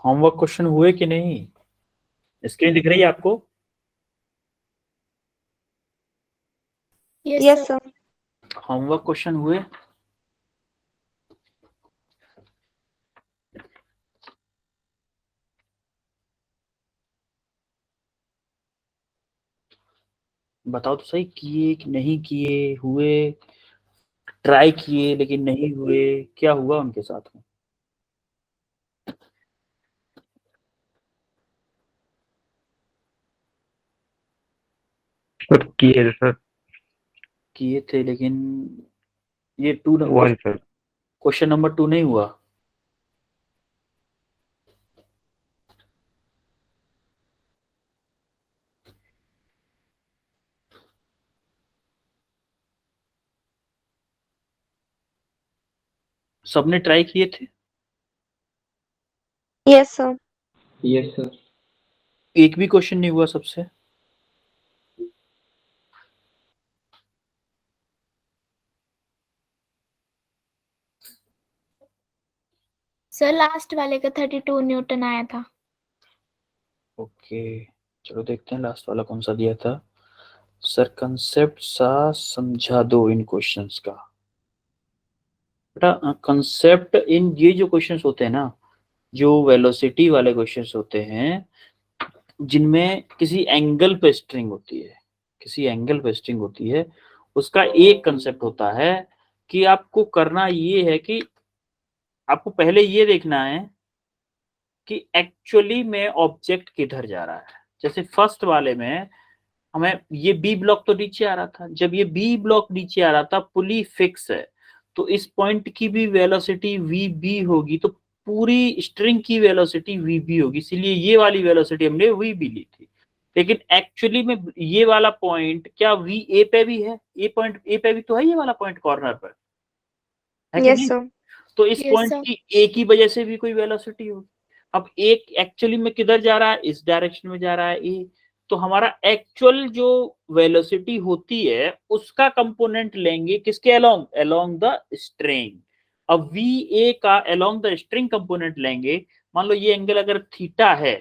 Homework question हुए कि नहीं? स्क्रीन दिख रही है आपको? Yes sir. होमवर्क क्वेश्चन हुए? बताओ तो सही, किए कि नहीं किए, हुए, ट्राई किए लेकिन नहीं हुए, क्या हुआ उनके साथ में? सर किए सर। किए थे लेकिन ये हुआ नहीं सर। क्वेश्चन नंबर 2 नहीं हुआ। सबने ट्राई किए थे? Yes sir. Yes sir. एक भी क्वेश्चन नहीं हुआ सबसे? सर लास्ट वाले का 32 न्यूटन आया था। ओके, चलो देखते हैं लास्ट वाला कौन सा दिया था। सर कंसेप्ट सा समझा दो इन क्वेश्चंस का। बेटा कंसेप्ट इन ये जो क्वेश्चंस होते हैं ना, जो वेलोसिटी वाले क्वेश्चंस होते हैं, जिनमें किसी एंगल पे स्ट्रिंग होती है, किसी एंगल पे स्ट्रिंग होती है, उसका एक कंसेप्ट होता है कि आपको करना ये है कि आपको पहले ये देखना है कि एक्चुअली में ऑब्जेक्ट किधर जा रहा है। जैसे फर्स्ट वाले में हमें ये बी ब्लॉक तो नीचे आ रहा था, जब ये बी ब्लॉक नीचे आ रहा था पुली फिक्स है, तो इस पॉइंट की भी वेलोसिटी वी बी होगी, तो पूरी स्ट्रिंग की वेलोसिटी वी बी होगी, इसीलिए ये वाली वेलोसिटी हमने वी बी ली थी। लेकिन एक्चुअली में ये वाला पॉइंट क्या वी ए पे भी है? ये पॉइंट ए पे भी तो है, ये वाला पॉइंट कॉर्नर पर है कि यस नहीं? सर। तो इस Yes, पॉइंट sir. की ए की वजह से भी कोई वेलोसिटी होगी। अब एक एक्चुअली में किधर जा रहा है? इस डायरेक्शन में जा रहा है ए, तो हमारा एक्चुअल जो वेलोसिटी होती है उसका कंपोनेंट लेंगे किसके अलोंग? Along the string. अब वी ए का अलोंग द स्ट्रिंग कंपोनेंट लेंगे। मान लो ये एंगल अगर थीटा है,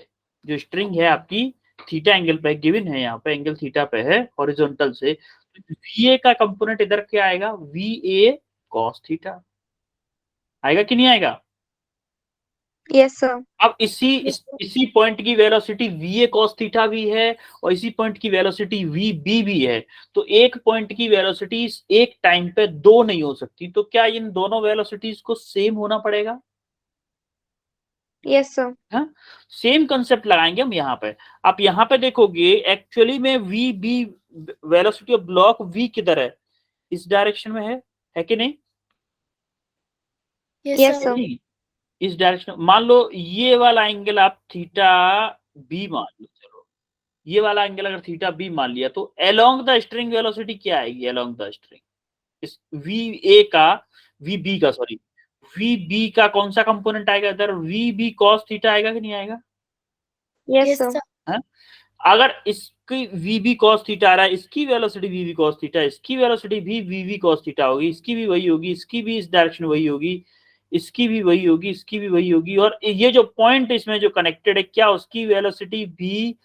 जो स्ट्रिंग है आपकी थीटा एंगल पे गिवन है, यहाँ पे एंगल थीटा पे है हॉरिजॉन्टल से, वी ए का कंपोनेंट इधर क्या आएगा? वी ए कॉस थीटा आएगा कि नहीं आएगा? Yes sir. अब इसी पॉइंट की velocity we A cos theta भी है और इसी पॉइंट की वेलोसिटी वी बी भी है, तो एक पॉइंट की वेलोसिटी एक टाइम पे दो नहीं हो सकती, तो क्या इन दोनों वेलोसिटीज को सेम होना पड़ेगा? Yes sir. हाँ, सेम कंसेप्ट लगाएंगे हम यहाँ पे। आप यहाँ पे देखोगे एक्चुअली में V B velocity of block V किधर है? इस डायरेक्शन में है कि नहीं? Yes, yes sir. सर। इस डायरेक्शन, मान लो ये वाला एंगल आप थीटा बी मान लो, चलो ये वाला एंगल अगर थीटा बी मान लिया, तो अलोंग द स्ट्रिंग वेलोसिटी क्या आएगी? अलोंग द स्ट्रिंग इस वी ए का, वी बी का, सॉरी वी बी का कौन सा कंपोनेंट आएगा इधर? वी बी कॉस थीटा आएगा कि नहीं आएगा? Yes Yes, sir. sir. है? अगर इसकी वी बी कॉस थीटा आ रहा है, इसकी velocity V B cos theta, इसकी वेलोसिटी भी वी बी कॉस थीटा होगी, इसकी भी वही होगी, इसकी भी इस डायरेक्शन वही होगी, इसकी भी वही होगी, इसकी भी वही होगी, और ये जो पॉइंट इसमें जो कनेक्टेड है, क्या उसकी वेलोसिटी भी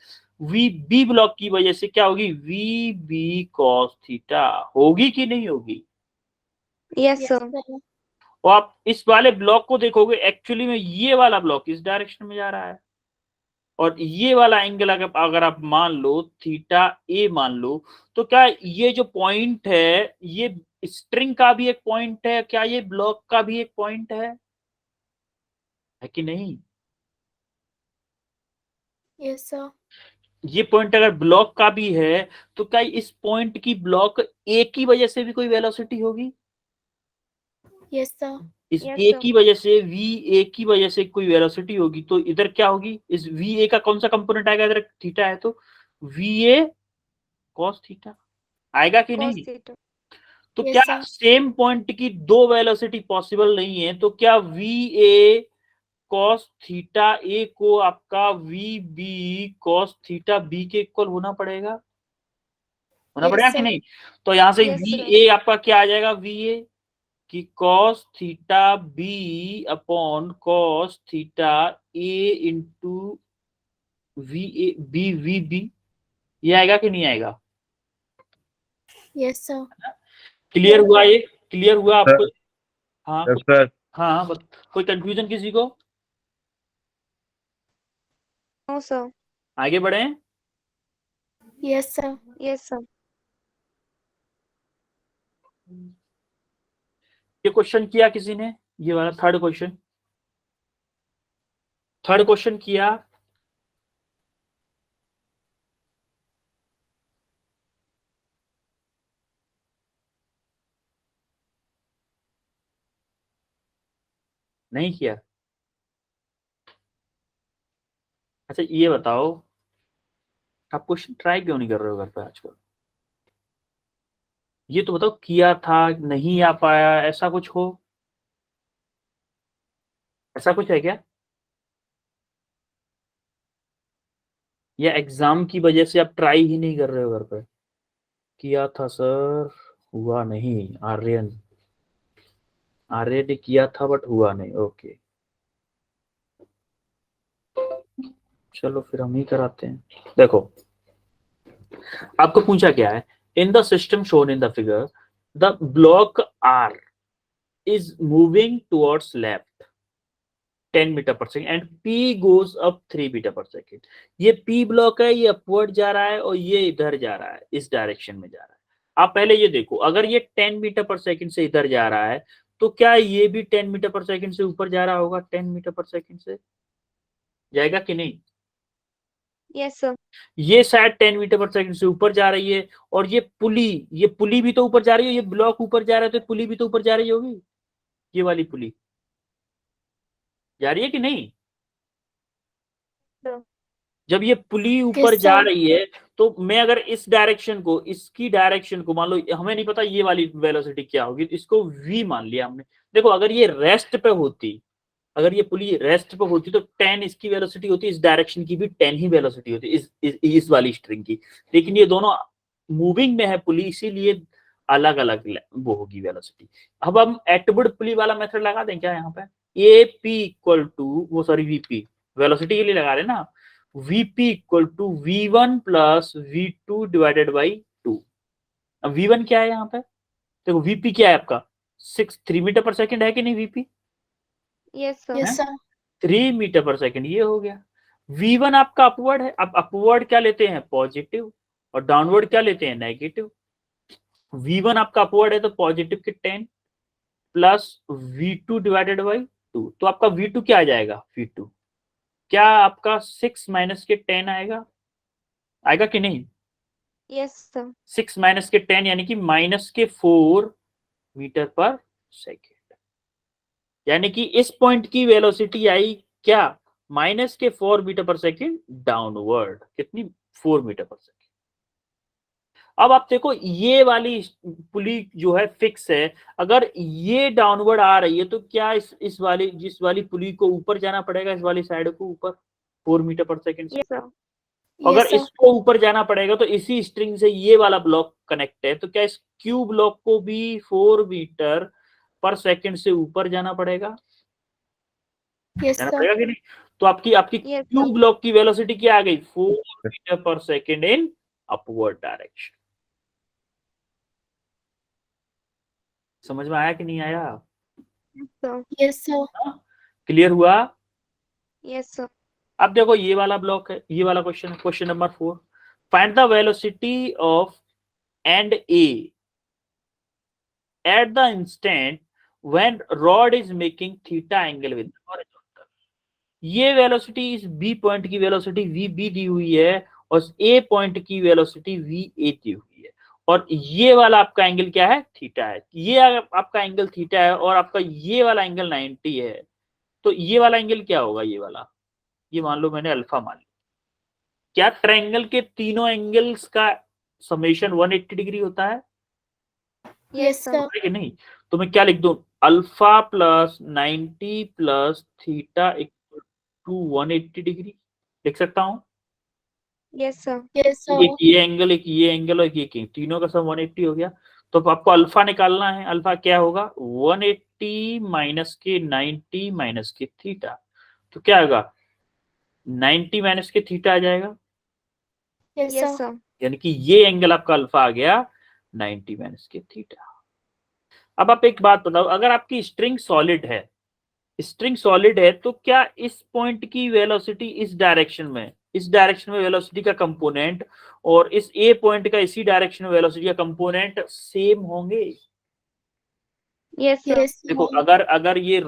वी बी ब्लॉक की वजह से क्या होगी? वी बी कॉस थीटा होगी कि नहीं होगी? Yes Yes, sir. sir. और आप इस वाले ब्लॉक को देखोगे, एक्चुअली में ये वाला ब्लॉक इस डायरेक्शन में जा रहा है, और ये वाला एंगल अगर आप मान लो थीटा ए मान लो, तो क्या ये जो पॉइंट है ये स्ट्रिंग का भी एक पॉइंट है? क्या ये ब्लॉक का भी एक पॉइंट है कि नहीं? Yes, sir. ये पॉइंट अगर ब्लॉक का भी है, तो क्या इस पॉइंट की ब्लॉक ए की वजह से भी कोई वेलोसिटी होगी? Yes, sir. इस यस ए सर। की वजह से, वी ए की वजह से कोई वेलोसिटी होगी, तो इधर क्या होगी? इस वी ए का कौन सा कंपोनेंट आएगा इधर? थीटा है, तो वी ए कॉस थीटा आएगा कि कॉस नहीं? थीटा। तो Yes, क्या sir. सेम पॉइंट की दो वेलोसिटी पॉसिबल नहीं है, तो क्या V A cos theta A को आपका V B cos theta B के इक्वल होना पड़ेगा? होना Yes, पड़ेगा कि sir. नहीं? तो यहां से यस वी सर। ए आपका क्या आ जाएगा? वी ए कि cos theta b upon cos theta a into V B, ये आएगा कि नहीं आएगा? Yes, sir. क्लियर हुआ ये? क्लियर हुआ आपको? हाँ Yes, sir. हाँ, कोई कंफ्यूजन किसी को? No, sir. आगे बढ़े। Yes, sir. Yes, sir. ये क्वेश्चन किया किसी ने? ये वाला थर्ड क्वेश्चन किया? नहीं किया? अच्छा ये बताओ, आप क्वेश्चन ट्राई क्यों नहीं कर रहे हो घर पे आजकल? ये तो बताओ, किया था, नहीं आ पाया, ऐसा कुछ हो? ऐसा कुछ है क्या? या एग्जाम की वजह से आप ट्राई ही नहीं कर रहे हो घर पे? किया था सर, हुआ नहीं। आर्यन ने किया था बट हुआ नहीं। ओके, चलो फिर हम ही कराते हैं। देखो, आपको पूछा क्या है? In the system shown in the figure, the block R is moving towards left 10 metre per second and P goes up 3 metre per second. ये P ब्लॉक है, ये अपवर्ड जा रहा है और ये इधर जा रहा है, इस डायरेक्शन में जा रहा है। आप पहले ये देखो, अगर ये 10 मीटर पर सेकेंड से इधर जा रहा है तो क्या ये भी 10 मीटर पर सेकेंड से ऊपर जा रहा होगा? 10 मीटर पर सेकेंड से जाएगा कि नहीं? Yes, sir. ये शायद 10 मीटर पर सेकंड से ऊपर जा रही है, और ये पुली भी तो ऊपर जा रही है। ये ब्लॉक ऊपर जा रहा है तो पुली भी तो ऊपर जा रही होगी। ये वाली पुली जा रही है कि नहीं? Sir. जब ये पुली ऊपर Yes, जा sir. रही है तो मैं अगर इस डायरेक्शन को, इसकी डायरेक्शन को, मान लो हमें नहीं पता ये वाली वेलोसिटी क्या होगी, तो इसको v मान लिया हमने। देखो, अगर ये रेस्ट पे होती, अगर ये पुली रेस्ट पे होती तो 10 इसकी वेलोसिटी होती, इस डायरेक्शन की भी 10 ही वेलोसिटी होती, इस वाली स्ट्रिंग की। लेकिन ये दोनों मूविंग में है पुली, इसीलिए अलग अलग वो होगी वेलोसिटी। अब हम एटवुड पुली वाला मेथड लगा दें क्या यहाँ पे? ए पी इक्वल टू, वो सॉरी वीपी, वेलोसिटी के लिए लगा रहे ना, VP equal to v1 plus v2 divided by 2। अब v1 क्या है यहाँ पे? देखो vp क्या है आपका? 3 मीटर पर सेकेंड है कि नहीं vp? Yes, sir. Yes, sir. 3 metre per second, ये हो गया। v1 आपका अपवर्ड है। अब अपवर्ड क्या लेते हैं? पॉजिटिव, और डाउनवर्ड क्या लेते हैं? नेगेटिव। v1 आपका अपवर्ड है तो पॉजिटिव के 10 प्लस v2 डिवाइडेड बाई 2, तो आपका v2 क्या आ जाएगा? v2 क्या आपका 6 माइनस के 10 आएगा? आएगा कि नहीं? Yes, sir. 6 माइनस के 10 यानी कि माइनस के 4 मीटर पर सेकेंड। यानी कि इस पॉइंट की वेलोसिटी आई क्या? माइनस के 4 मीटर पर सेकेंड डाउनवर्ड। कितनी? 4 मीटर पर सेकेंड। अब आप देखो, ये वाली पुली जो है फिक्स है, अगर ये डाउनवर्ड आ रही है तो क्या इस वाली, जिस वाली पुली को ऊपर जाना पड़ेगा, इस वाली साइड को ऊपर 4 मीटर पर सेकेंड से। Yes, sir. अगर Yes, sir. इसको ऊपर जाना पड़ेगा तो इसी स्ट्रिंग से ये वाला ब्लॉक कनेक्ट है, तो क्या इस क्यू ब्लॉक को भी 4 मीटर पर सेकेंड से ऊपर जाना पड़ेगा? Yes, जाना sir. पड़ेगा कि नहीं? तो आपकी Yes, क्यू sir. ब्लॉक की वेलोसिटी क्या आ गई? 4 metre per second in upward direction. समझ में आया कि नहीं आया? Yes, sir. Yes, sir. Clear हुआ? Yes, sir. अब देखो, ये वाला ब्लॉक है, ये वाला क्वेश्चन है, question number 4। Find the velocity of and A at the instant when rod is making theta angle with the horizontal। ये वेलोसिटी, इस बी पॉइंट की वेलोसिटी वी बी दी हुई है और ए पॉइंट की वेलोसिटी वी ए दी हुई है, और ये वाला आपका एंगल क्या है? थीटा है। ये आपका एंगल थीटा है और आपका ये वाला एंगल 90 है, तो ये वाला एंगल क्या होगा? ये वाला, ये मान लो मैंने अल्फा मान लिया। क्या ट्रायंगल के तीनों एंगल्स का समेशन 180 डिग्री होता है? Yes, sir. है कि नहीं? तो मैं क्या लिख दूं? Alpha plus 90 plus theta equal to 180 degree लिख सकता हूं। Yes, sir. Yes, sir. एक ये एंगल, एक ये एंगल और एक ये तीनों का सम 180 हो गया। तो आपको अल्फा निकालना है। अल्फा क्या होगा? 180 माइनस के 90 माइनस के थीटा। तो क्या होगा? 90 माइनस के थीटा आ जाएगा, Yes, Yes, sir. sir. यानी कि ये एंगल आपका अल्फा आ गया 90 माइनस के थीटा। अब आप एक बात बताओ, अगर आपकी स्ट्रिंग सॉलिड है, स्ट्रिंग सॉलिड है, तो क्या इस पॉइंट की वेलोसिटी इस डायरेक्शन में वेलोसिटी का कंपोनेंट और इस ए पॉइंट का इसी डायरेक्शन में वेलोसिटी का कंपोनेंट सेम होंगे? Yes, sir. Yes, देखो, sir. अगर ये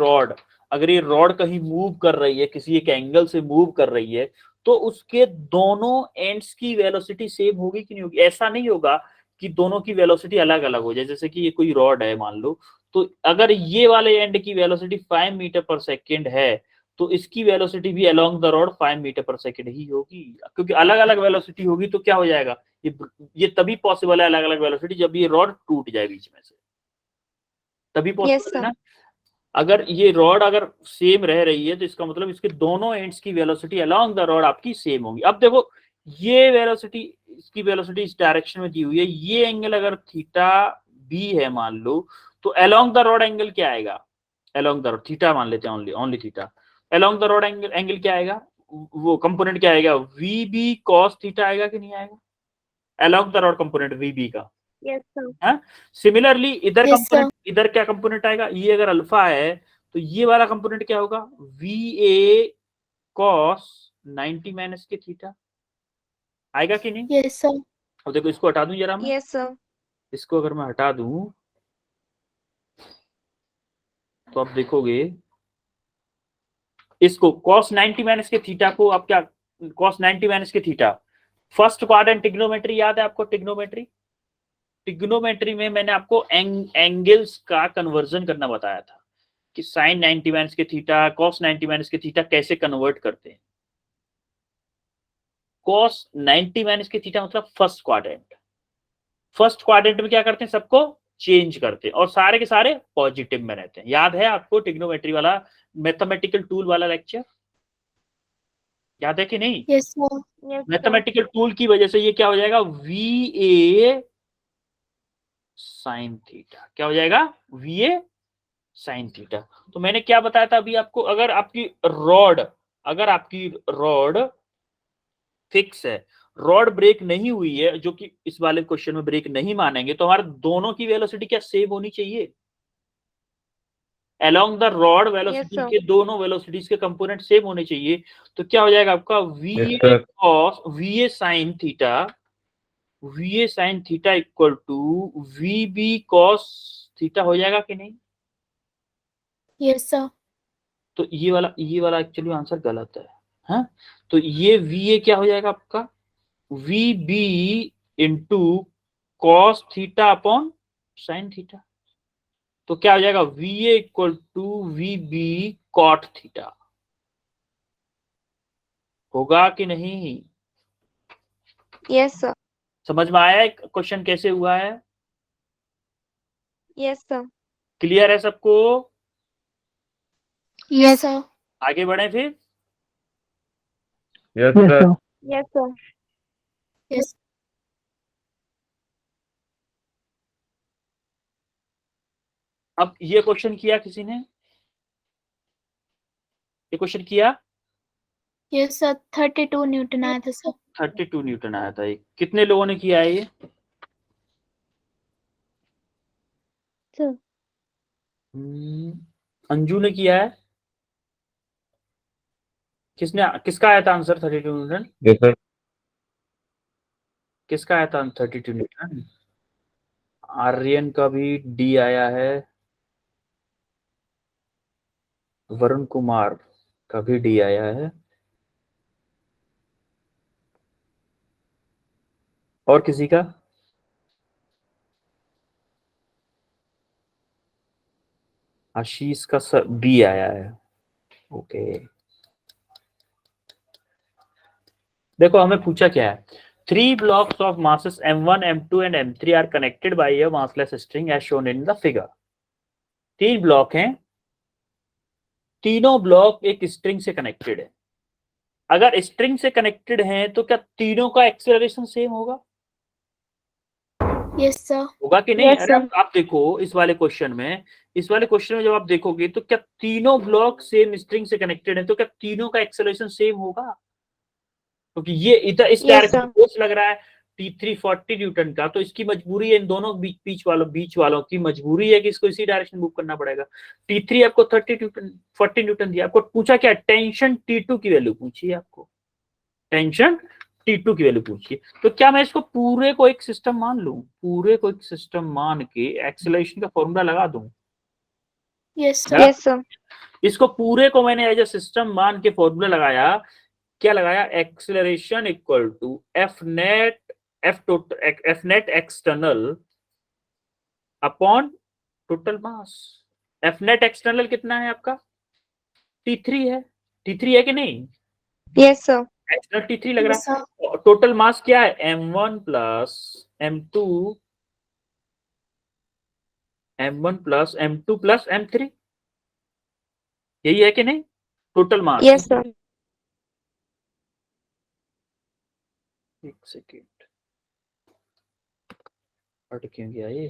रॉड कहीं मूव कर रही है, किसी एक एंगल से मूव कर रही है, तो उसके दोनों एंड्स की वेलोसिटी सेम होगी कि नहीं होगी? ऐसा नहीं होगा कि दोनों की वेलोसिटी अलग अलग हो जाए। जैसे कि ये कोई रॉड है मान लो, तो अगर ये वाले एंड की वेलोसिटी 5 मीटर पर सेकेंड है, तो इसकी वेलोसिटी भी along the rod 5 metre per second ही होगी, क्योंकि अलग अलग वेलोसिटी होगी। तो क्या हो जाएगा? ये तभी पॉसिबल है अलग अलग वेलोसिटी, जब ये रॉड टूट जाए बीच में से, तभी Yes, पॉसिबल है sir. ना। अगर ये रॉड अगर सेम रह रही है, तो इसका मतलब इसके दोनों एंड्स की वेलोसिटी अलोंग द रॉड आपकी सेम होगी। अब देखो, ये वेलोसिटी, इसकी वेलोसिटी इस डायरेक्शन में दी हुई है, ये एंगल अगर थीटा बी है मान लो, तो अलोंग द रॉड एंगल क्या आएगा? अलोंग द रॉड थीटा मान लेते हैं, only theta. Along the rod angle क्या आएगा? वो कंपोनेंट क्या आएगा? वी बी कॉस थीटा आएगा कि नहीं आएगा? Along the rod component V B का। Yes, sir. सिमिलरली इधर Yes, sir. कंपोनेंट, इधर क्या कंपोनेंट आएगा? ये अगर अल्फा है, तो ये वाला कंपोनेंट क्या होगा? वी ए कॉस 90 माइनस के थीटा आएगा कि नहीं? Yes, sir. अब देखो, इसको हटा दूं जरा मैं, Yes, sir. इसको अगर मैं हटा दूं, तो आप देखोगे इसको cos 90 माइनस के थीटा को आप क्या, cos 90 माइनस के थीटा, फर्स्ट क्वाड्रेंट ट्रिग्नोमेट्री याद है आपको? ट्रिग्नोमेट्री में मैंने आपको एंगल्स का कन्वर्जन करना बताया था कि साइन 90 माइनस के थीटा, cos 90 माइनस के थीटा कैसे कन्वर्ट करते हैं। cos 90 माइनस के थीटा मतलब फर्स्ट क्वाड्रेंट में क्या करते हैं? सबको चेंज करते हैं और सारे के सारे पॉजिटिव में रहते हैं। याद है आपको ट्रिग्नोमेट्री वाला मैथमेटिकल टूल वाला लेक्चर? याद है कि नहीं? Yes, sir. Yes, sir. Mathematical tool की वजह से ये क्या हो जाएगा? V A sine theta. क्या हो जाएगा? V A sine theta. तो मैंने क्या बताया था अभी आपको? अगर आपकी रॉड फिक्स है, रॉड ब्रेक नहीं हुई है, जो कि इस वाले क्वेश्चन में ब्रेक नहीं मानेंगे, तो हमारे दोनों की वेलोसिटी क्या सेम होनी चाहिए? Along the rod velocity sir. के दोनों वेलोसिटीज के कंपोनेंट सेम होने चाहिए। तो क्या हो जाएगा आपका? V Yes, A sir. Cos V A sine theta equal to V B cos theta हो जाएगा कि नहीं? Yes, sir. तो ये वाला एक्चुअली आंसर गलत है। हाँ, तो ये वी ए क्या हो जाएगा आपका? V B into cos theta upon sine theta. तो क्या हो जाएगा? V A equal to V B cot theta. होगा कि नहीं? Yes, sir. समझ में आया क्वेश्चन कैसे हुआ है? Yes, sir. क्लियर है सबको? Yes, sir. आगे बढ़े फिर। Yes, sir. Yes, sir. Yes. अब ये क्वेश्चन किया किसी ने? ये क्वेश्चन किया? Yes, sir. 32 Newton आया था sir. 32 न्यूटन आया था। कितने लोगों ने किया है ये? Sir. अंजू ने किया है। किसका आया था आंसर 32 न्यूटन? Yes, sir. किसका आया था 32 न्यूटन? आर्यन का भी डी आया है, वरुण कुमार का भी डी आया है, और किसी का? आशीष का बी आया है। ओके, देखो हमें पूछा क्या है? 3 blocks of masses m1, m2 and m3 are connected by a massless string as shown in the figure. 3 block हैं, तीनों ब्लॉक एक स्ट्रिंग से कनेक्टेड है। अगर स्ट्रिंग से कनेक्टेड हैं, तो क्या तीनों का एक्सेलरेशन सेम होगा? Yes, sir. होगा कि नहीं? Yes, अरे sir. आप देखो इस वाले क्वेश्चन में, जब आप देखोगे तो क्या तीनों ब्लॉक सेम स्ट्रिंग से कनेक्टेड है, तो क्या तीनों का एक्सेलरेशन सेम होगा? क्योंकि ये इधर इस Yes, डायरेक्शन sir. फोर्स लग रहा है T3 40 न्यूटन का, तो इसकी मजबूरी है, इन दोनों बीच वालों की मजबूरी है कि इसको इसी डायरेक्शन मूव करना पड़ेगा। T3 आपको 40 न्यूटन दिया, आपको पूछा क्या? टेंशन T2 की वैल्यू पूछी है आपको, टेंशन T2 की वैल्यू पूछिए। तो क्या मैं इसको पूरे को एक सिस्टम मान लूं, पूरे को एक सिस्टम मान के एक्सेलरेशन का फॉर्मूला लगा दूं? Yes, sir. Yes, sir. इसको पूरे को मैंने एज ए सिस्टम मान के फॉर्मूला लगाया, क्या लगाया? Acceleration equal to F net external upon total mass. F net external कितना है आपका? T3 है, T3 है कि नहीं? Yes, sir. एक्सटर्नल T3 लग Yes, रहा sir. है। टोटल मास क्या है? M1 plus M2, M1 plus M2 plus M3, यही है कि नहीं टोटल मास? Yes, sir. एक सेकेंड, हट क्यों गया ये?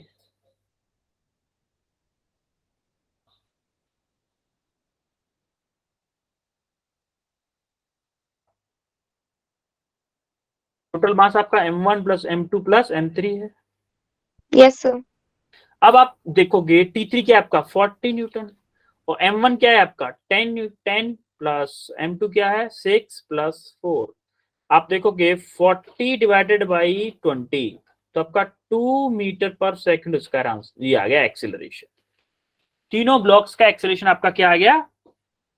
टोटल मास आपका M1 plus M2 plus M3 है। Yes, sir. अब आप देखोगे T3 क्या है आपका? 40 न्यूटन, और M1 क्या है आपका? 10 प्लस M2 क्या है? 6 प्लस 4। आप देखोगे 40 डिवाइडेड बाई 20, तो आपका 2 meter per second square answer ये आ गया एक्सेलरेशन। तीनों ब्लॉक्स का एक्सेलरेशन आपका क्या आ गया?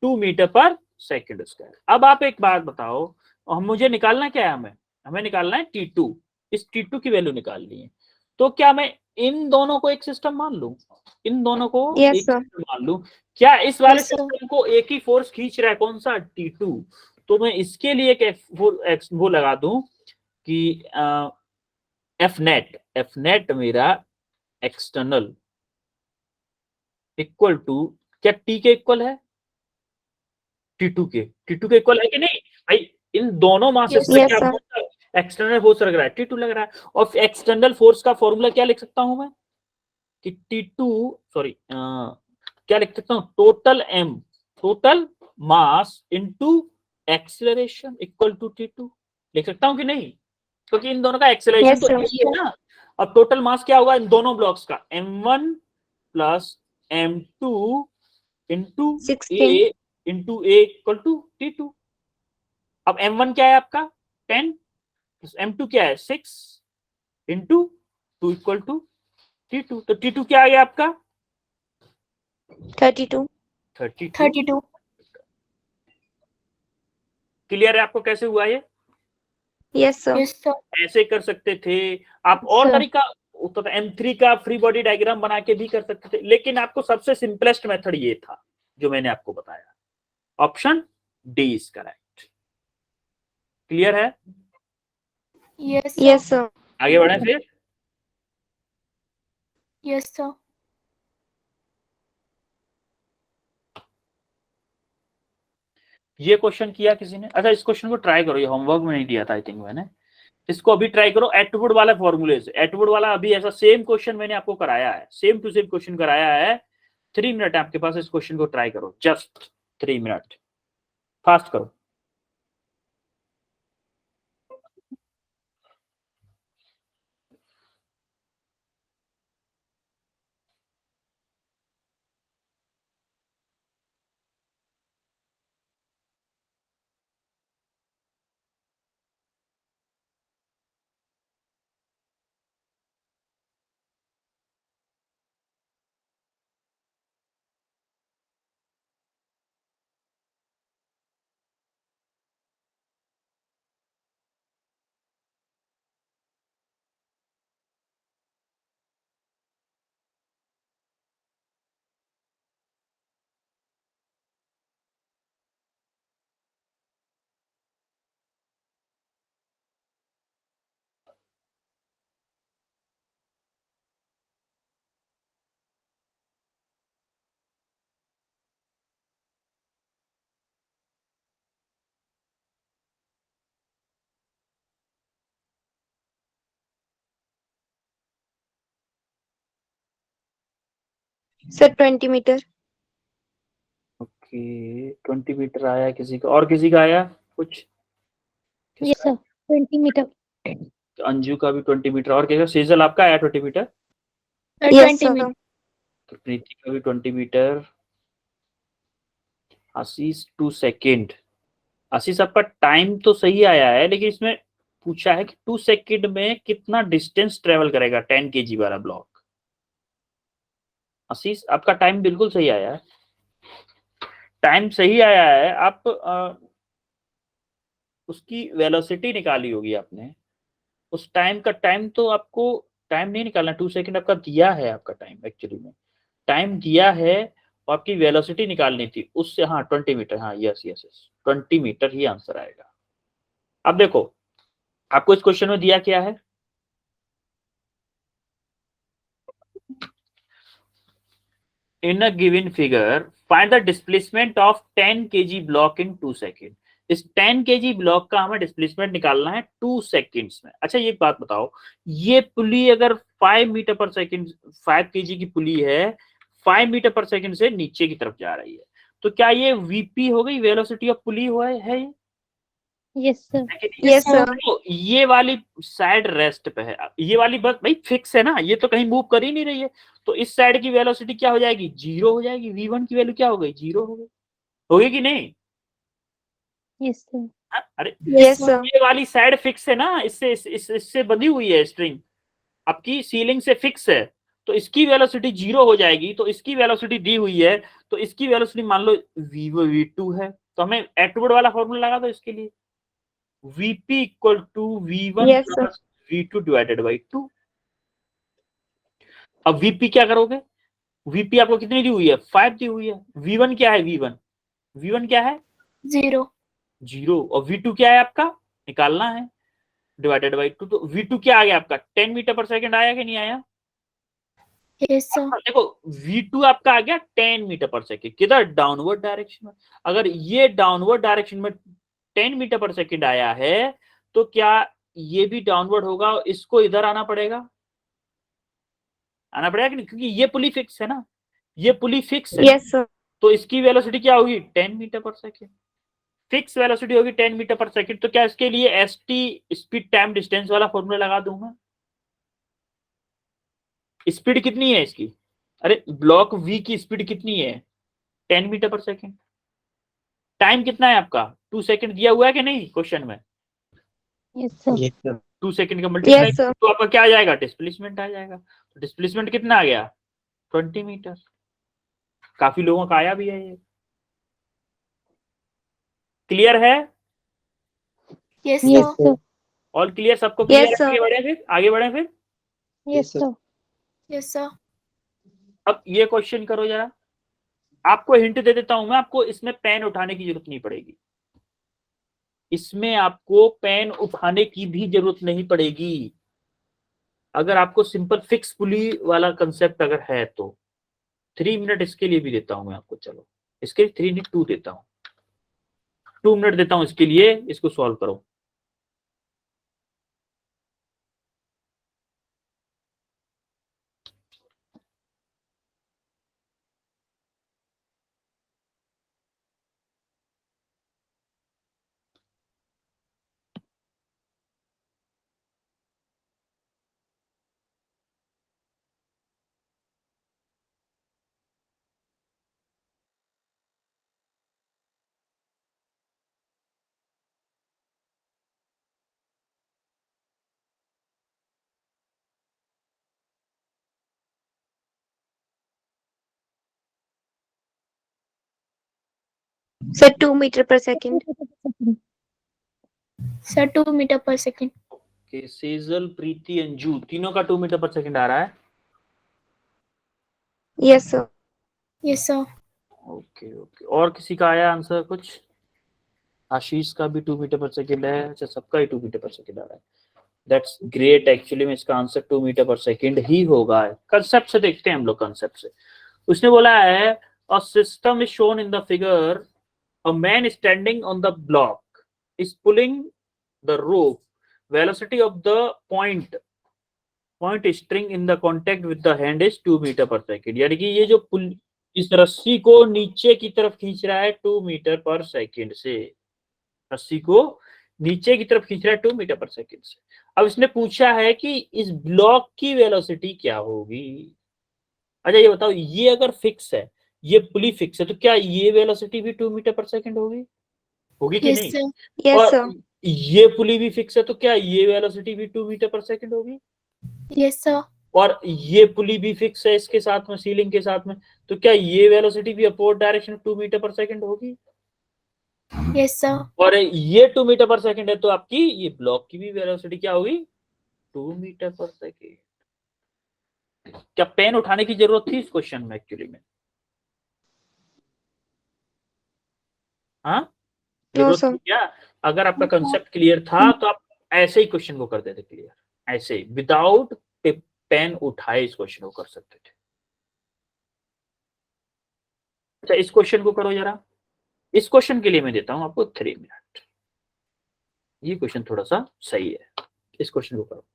2 मीटर पर सेकंड स्क्वायर। अब आप एक बात बताओ, हम मुझे निकालना क्या है? हमें निकालना है T2। इस T2 की वैल्यू निकालनी है, तो क्या मैं इन दोनों को एक सिस्टम मान लूं? इन दोनों को Yes, एक sir. सिस्टम मान लूं? क्या इस वाले Yes, sir. सिस्टम को एक ही फोर्स खींच रहा है? कौन सा? T2। तो मैं इसके लिए वो लगा दूं कि एफ नेट मेरा एक्सटर्नल इक्वल टू, क्या टी के इक्वल है? T2 के इक्वल है कि नहीं भाई? इन दोनों मासेस Yes, में Yes, क्या sir. एक्सटर्नल फोर्स लग रहा है? T2 लग रहा है। और एक्सटर्नल फोर्स का फॉर्मूला क्या लिख सकता हूं मैं? कि T2, सॉरी, क्या लिख सकता हूं? Total mass into acceleration equal to T2 लिख सकता हूं कि नहीं? क्योंकि इन दोनों का एक्सेलरेशन Yes, तो sir. एक ही है ना। अब टोटल मास क्या होगा इन दोनों ब्लॉक्स का? M1 plus M2 into 16. A equal to T2। अब M1 क्या है आपका? 10, M2 क्या है? 6 इंटू 2 इक्वल टू T2। तो T2 क्या आ गया आपका? 32. 32। 32. क्लियर है आपको कैसे हुआ ये? Yes, sir. Yes, sir. ऐसे कर सकते थे आप, और Sir. तरीका होता था, M3 का फ्री बॉडी डायग्राम बना के भी कर सकते थे, लेकिन आपको सबसे सिंपलेस्ट मेथड ये था जो मैंने आपको बताया। Option D is correct. Clear है? Yes, sir. Yes, sir. आगे बढ़े फिर। Yes, sir. ये क्वेश्चन किया किसी ने? अच्छा, इस क्वेश्चन को ट्राई करो, ये होमवर्क में नहीं दिया था आई थिंक मैंने। इसको अभी ट्राई करो एटवुड वाला फॉर्मूले से। एटवुड वाला अभी ऐसा सेम क्वेश्चन मैंने आपको कराया है, सेम टू सेम क्वेश्चन कराया है। 3 मिनट आपके पास, इस क्वेश्चन को ट्राई करो, जस्ट 3 मिनट, फास्ट करो। Sir 20 meter. ओके 20 मीटर आया किसी का, और किसी का आया कुछ? Yes sir 20 metre. अंजू का भी 20 मीटर, और किसी का? सेजल आपका आया 20 मीटर? Yes 20 sir. मीटर। तो प्रीति का भी 20 मीटर। आशीष 2 सेकेंड। आशीष आपका टाइम तो सही आया है, लेकिन इसमें पूछा है कि 2 सेकेंड में कितना डिस्टेंस ट्रेवल करेगा 10 kg वाला ब्लॉक। आशीष आपका टाइम बिल्कुल सही आया है, टाइम सही आया है। आप उसकी वेलोसिटी निकाली होगी आपने, उस टाइम का टाइम तो आपको टाइम नहीं निकालना, 2 सेकेंड आपका दिया है, आपका टाइम एक्चुअली में टाइम दिया है और आपकी वेलोसिटी निकालनी थी उससे। हाँ 20 मीटर, हाँ यस यस यस 20 मीटर ही आंसर आएगा। अब देखो आपको इस क्वेश्चन में दिया क्या है, in a given figure find the displacement of 10 kg block in 2 second. इस 10 kg ब्लॉक का हमें डिस्प्लेसमेंट निकालना है 2 सेकेंड्स में। अच्छा ये बात बताओ, ये पुली अगर 5 मीटर पर सेकेंड 5 kg की पुली है, 5 मीटर पर सेकेंड से नीचे की तरफ जा रही है, तो क्या ये वीपी हो गई, वेलोसिटी ऑफ पुली हुआ है ये? Yes sir. Yes sir. तो ये वाली साइड रेस्ट पे है, ये वाली बस भाई फिक्स है ना, ये तो कहीं मूव कर ही नहीं रही है, तो इस साइड की वेलोसिटी क्या हो जाएगी, 0 हो जाएगी। v1 की वैल्यू क्या हो गई, 0 हो गई, होगी कि नहीं? Yes sir. हाँ? अरे यस सर। ये वाली साइड फिक्स है ना, इससे बंधी हुई है स्ट्रिंग, आपकी सीलिंग से फिक्स है, तो इसकी वेलोसिटी 0 हो जाएगी। तो इसकी वेलोसिटी दी हुई है, तो इसकी वेलोसिटी मान लो v2 है, तो हमें एटवुड वाला फॉर्मूला लगा दो इसके लिए, Vp equal to V1 Yes, sir. Plus V2 divided by 2। अब Vp क्या करोगे, Vp आपको कितनी दी हुई है, 5 दी हुई है। V1 क्या है, V1 क्या है, 0। 0, और V2 क्या है आपका, निकालना है, डिवाइडेड बाई 2। तो V2 क्या आ गया आपका, 10 मीटर पर सेकंड आया कि नहीं आया? Yes sir. देखो V2 आपका आ गया 10 मीटर पर सेकंड, किधर, डाउनवर्ड डायरेक्शन में। अगर ये डाउनवर्ड डायरेक्शन में 10 मीटर पर सेकंड आया है, तो क्या ये भी डाउनवर्ड होगा, इसको इधर आना पड़ेगा कि नहीं, क्योंकि ये पुली फिक्स है ना, ये पुली फिक्स है। Yes, sir. तो इसकी वेलोसिटी क्या होगी, 10 metre per second, fix velocity होगी 10 मीटर पर सेकंड। तो क्या इसके लिए एसटी स्पीड टाइम डिस्टेंस वाला फॉर्मूला लगा दूंगा। स्पीड कितनी है इसकी, अरे ब्लॉक वी की स्पीड कितनी है, 10 मीटर पर सेकंड। टाइम कितना है आपका, 2 सेकंड दिया हुआ है कि नहीं क्वेश्चन में, यस सर। 2 सेकंड का मल्टीप्लाई Yes, sir. तो आपका क्या आ जाएगा, डिस्प्लेसमेंट आ जाएगा। तो डिस्प्लेसमेंट कितना आ गया, 20 मीटर। काफी लोगों का आया भी है ये, क्लियर है, yes yes sir. Sir. All clear, सबको क्लियर Yes, है? sir. आगे बढ़े फिर। Yes sir. Yes sir. अब ये क्वेश्चन करो जरा, आपको हिंट दे देता हूं मैं, आपको इसमें पेन उठाने की जरूरत नहीं पड़ेगी, इसमें आपको पेन उठाने की भी जरूरत नहीं पड़ेगी, अगर आपको सिंपल फिक्स पुली वाला कंसेप्ट अगर है तो। 3 मिनट इसके लिए भी देता हूं मैं आपको, चलो इसके 3 नहीं 2 देता हूं, 2 मिनट देता हूं इसके लिए, इसको सॉल्व करो। Sir, 2 meter per second. Sir 2 meter per second. कि सेजल, प्रीति, अंजू तीनों का 2 मीटर पर सेकंड आ रहा है। Yes, sir. Yes sir. Okay okay, और किसी का आया आंसर कुछ, आशीष का भी 2 मीटर पर सेकंड है, अच्छा सबका ही 2 मीटर पर सेकंड आ रहा है, दैट्स ग्रेट। एक्चुअली में इसका आंसर 2 मीटर पर सेकंड ही होगा, कंसेप्ट से देखते हैं हम लोग, कंसेप्ट से। उसने बोला है a system is shown in the figure, a man standing on the block is pulling the rope, velocity of the point point string in the contact with the hand is 2 meter per second, यानी कि ये जो पुल इस रस्सी को नीचे की तरफ खींच रहा है 2 मीटर पर सेकेंड से, रस्सी को नीचे की तरफ खींच रहा है 2 मीटर पर सेकेंड से। अब इसने पूछा है कि इस ब्लॉक की वेलोसिटी क्या होगी। अच्छा ये बताओ, ये अगर फिक्स है, ये पुली फिक्स है, तो क्या ये वेलोसिटी भी 2 मीटर पर सेकेंड होगी? होगी कि Yes, नहीं? sir. Yes, और sir. ये पुली भी फिक्स है, तो क्या ये वेलोसिटी भी 2 मीटर पर सेकेंड होगी? Yes, sir. और ये पुली भी फिक्स है इसके साथ में, सीलिंग के साथ में, तो क्या ये वेलोसिटी भी upward direction 2 meter per second होगी? Yes, sir. और ये 2 मीटर पर सेकेंड है, तो आपकी ये ब्लॉक की भी वेलोसिटी क्या होगी? 2 मीटर पर सेकेंड। क्या पेन उठाने की जरूरत थी इस क्वेश्चन में एक्चुअली में? हाँ, No, जरूरत sir. थी क्या? अगर आपका कंसेप्ट क्लियर था तो आप ऐसे ही क्वेश्चन को कर देते क्लियर, ऐसे ही विदाउट पेन उठाए इस क्वेश्चन को कर सकते थे। अच्छा इस क्वेश्चन को करो जरा। इस क्वेश्चन के लिए मैं देता हूं आपको 3 मिनट। ये क्वेश्चन थोड़ा सा सही है, इस क्वेश्चन को करो।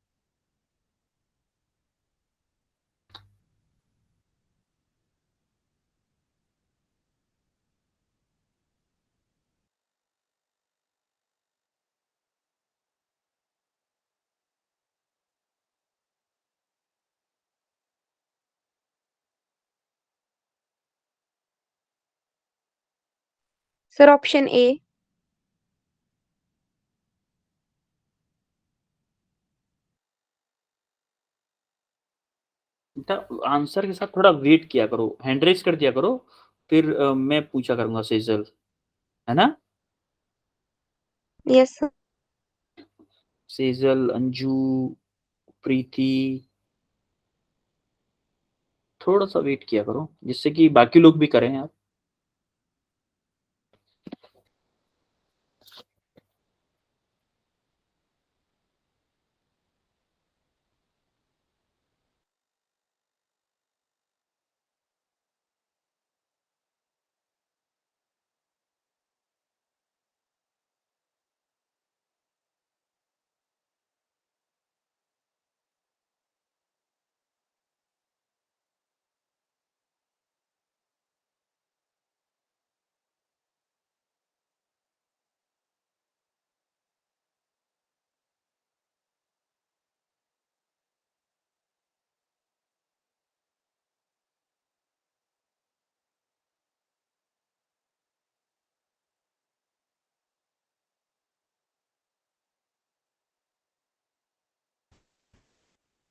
Sir, option A. आंसर के साथ थोड़ा वेट किया करो, हैंड रेस कर दिया करो, फिर मैं पूछा करूंगा सेजल, है ना? Yes, sir. सेजल, अंजू, प्रीति, थोड़ा सा वेट किया करो जिससे कि बाकी लोग भी करें यार।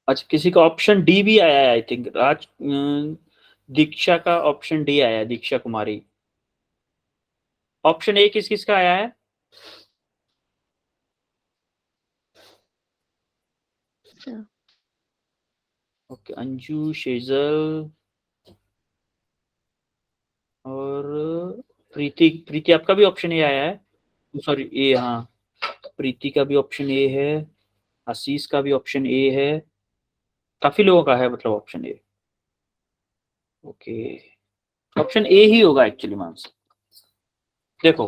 अच्छा किसी का ऑप्शन डी भी आया है, आई थिंक राज दीक्षा का ऑप्शन डी आया है, दीक्षा कुमारी। ऑप्शन ए किस किस का आया है? Sir. ओके, अंजू, शेजल और प्रीति। प्रीति आपका भी ऑप्शन ए आया है, सॉरी ए, हाँ प्रीति का भी ऑप्शन ए है, आशीष का भी ऑप्शन ए है, काफी लोगों का है मतलब option A. Okay, option A ही होगा एक्चुअली मानस। देखो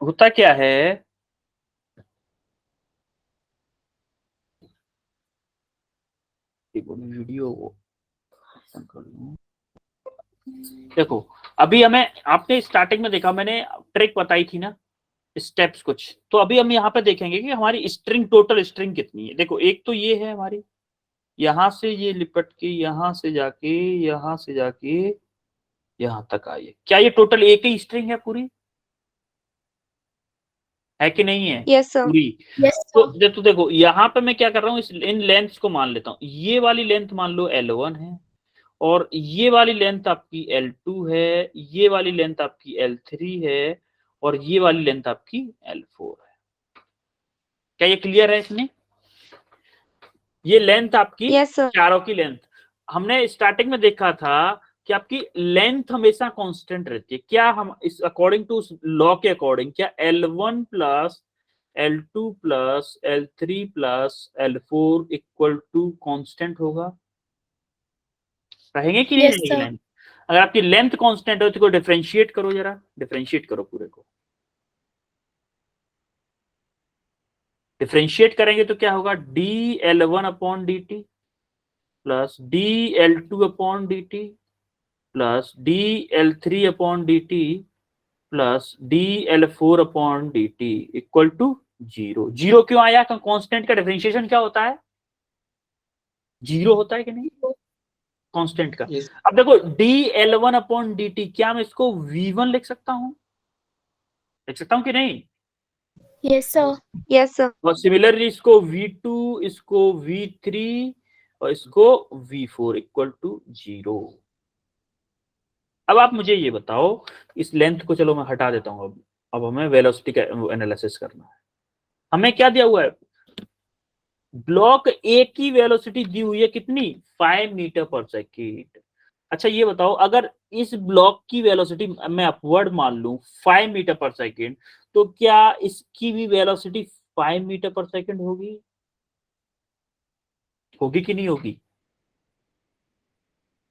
होता क्या है, वीडियो कर लूं। देखो अभी हमें, आपने स्टार्टिंग में देखा, मैंने ट्रिक बताई थी ना, स्टेप्स कुछ, तो अभी हम यहाँ पे देखेंगे कि हमारी स्ट्रिंग, टोटल स्ट्रिंग कितनी है। देखो एक तो ये है हमारी, यहां से ये लिपट के यहां से जाके, यहां से जाके यहां तक आई है। क्या ये टोटल एक ही स्ट्रिंग है पूरी, है कि नहीं है? Yes, sir. पूरी। Yes, तो sir. देखो यहाँ पे मैं क्या कर रहा हूँ, इन लेंथ्स को मान लेता हूँ। ये वाली लेंथ मान लो L1 है, और ये वाली लेंथ आपकी L2 है, ये वाली लेंथ आपकी L3 है, और ये वाली लेंथ आपकी L4 है। क्या ये क्लियर है इसमें? ये लेंथ आपकी Yes, sir. चारों की लेंथ। हमने स्टार्टिंग में देखा था कि आपकी लेंथ हमेशा कांस्टेंट रहती है। क्या हम इस अकॉर्डिंग टू लॉ के अकॉर्डिंग, क्या L1 plus L2 plus L3 plus L4 equal to constant होगा? रहेंगे कि नहीं Yes, रहेंगे sir. लेंथ? अगर आपकी लेंथ कांस्टेंट हो तो डिफरेंशिएट करो, जरा डिफरेंशिएट करो पूरे को। डिफरेंशिएट करेंगे तो क्या होगा, dl1 upon dt plus dl2 upon dt plus dl3 upon dt plus dl4 upon dt equal to 0। Zero क्यों आया? कांस्टेंट का डिफरेंशिएशन क्या होता है, 0 होता है कि नहीं कांस्टेंट का। Yes. अब देखो dl1 अपॉन dt, क्या मैं इसको v1 लिख सकता हूं कि नहीं? Yes, sir. Yes, sir. और सिमिलरली इसको v2, इसको v3 और इसको v4 इक्वल टू 0। अब आप मुझे ये बताओ, इस लेंथ को चलो मैं हटा देता हूं। अब हमें वेलोसिटी का एनालिसिस करना है। हमें क्या दिया हुआ है, ब्लॉक ए की वेलोसिटी दी हुई है कितनी, 5 मीटर पर सेकेंड। अच्छा ये बताओ, अगर इस ब्लॉक की वेलोसिटी मैं अपवर्ड मान लूं 5 मीटर पर सेकेंड, तो क्या इसकी भी वेलोसिटी 5 मीटर पर सेकेंड होगी कि नहीं होगी?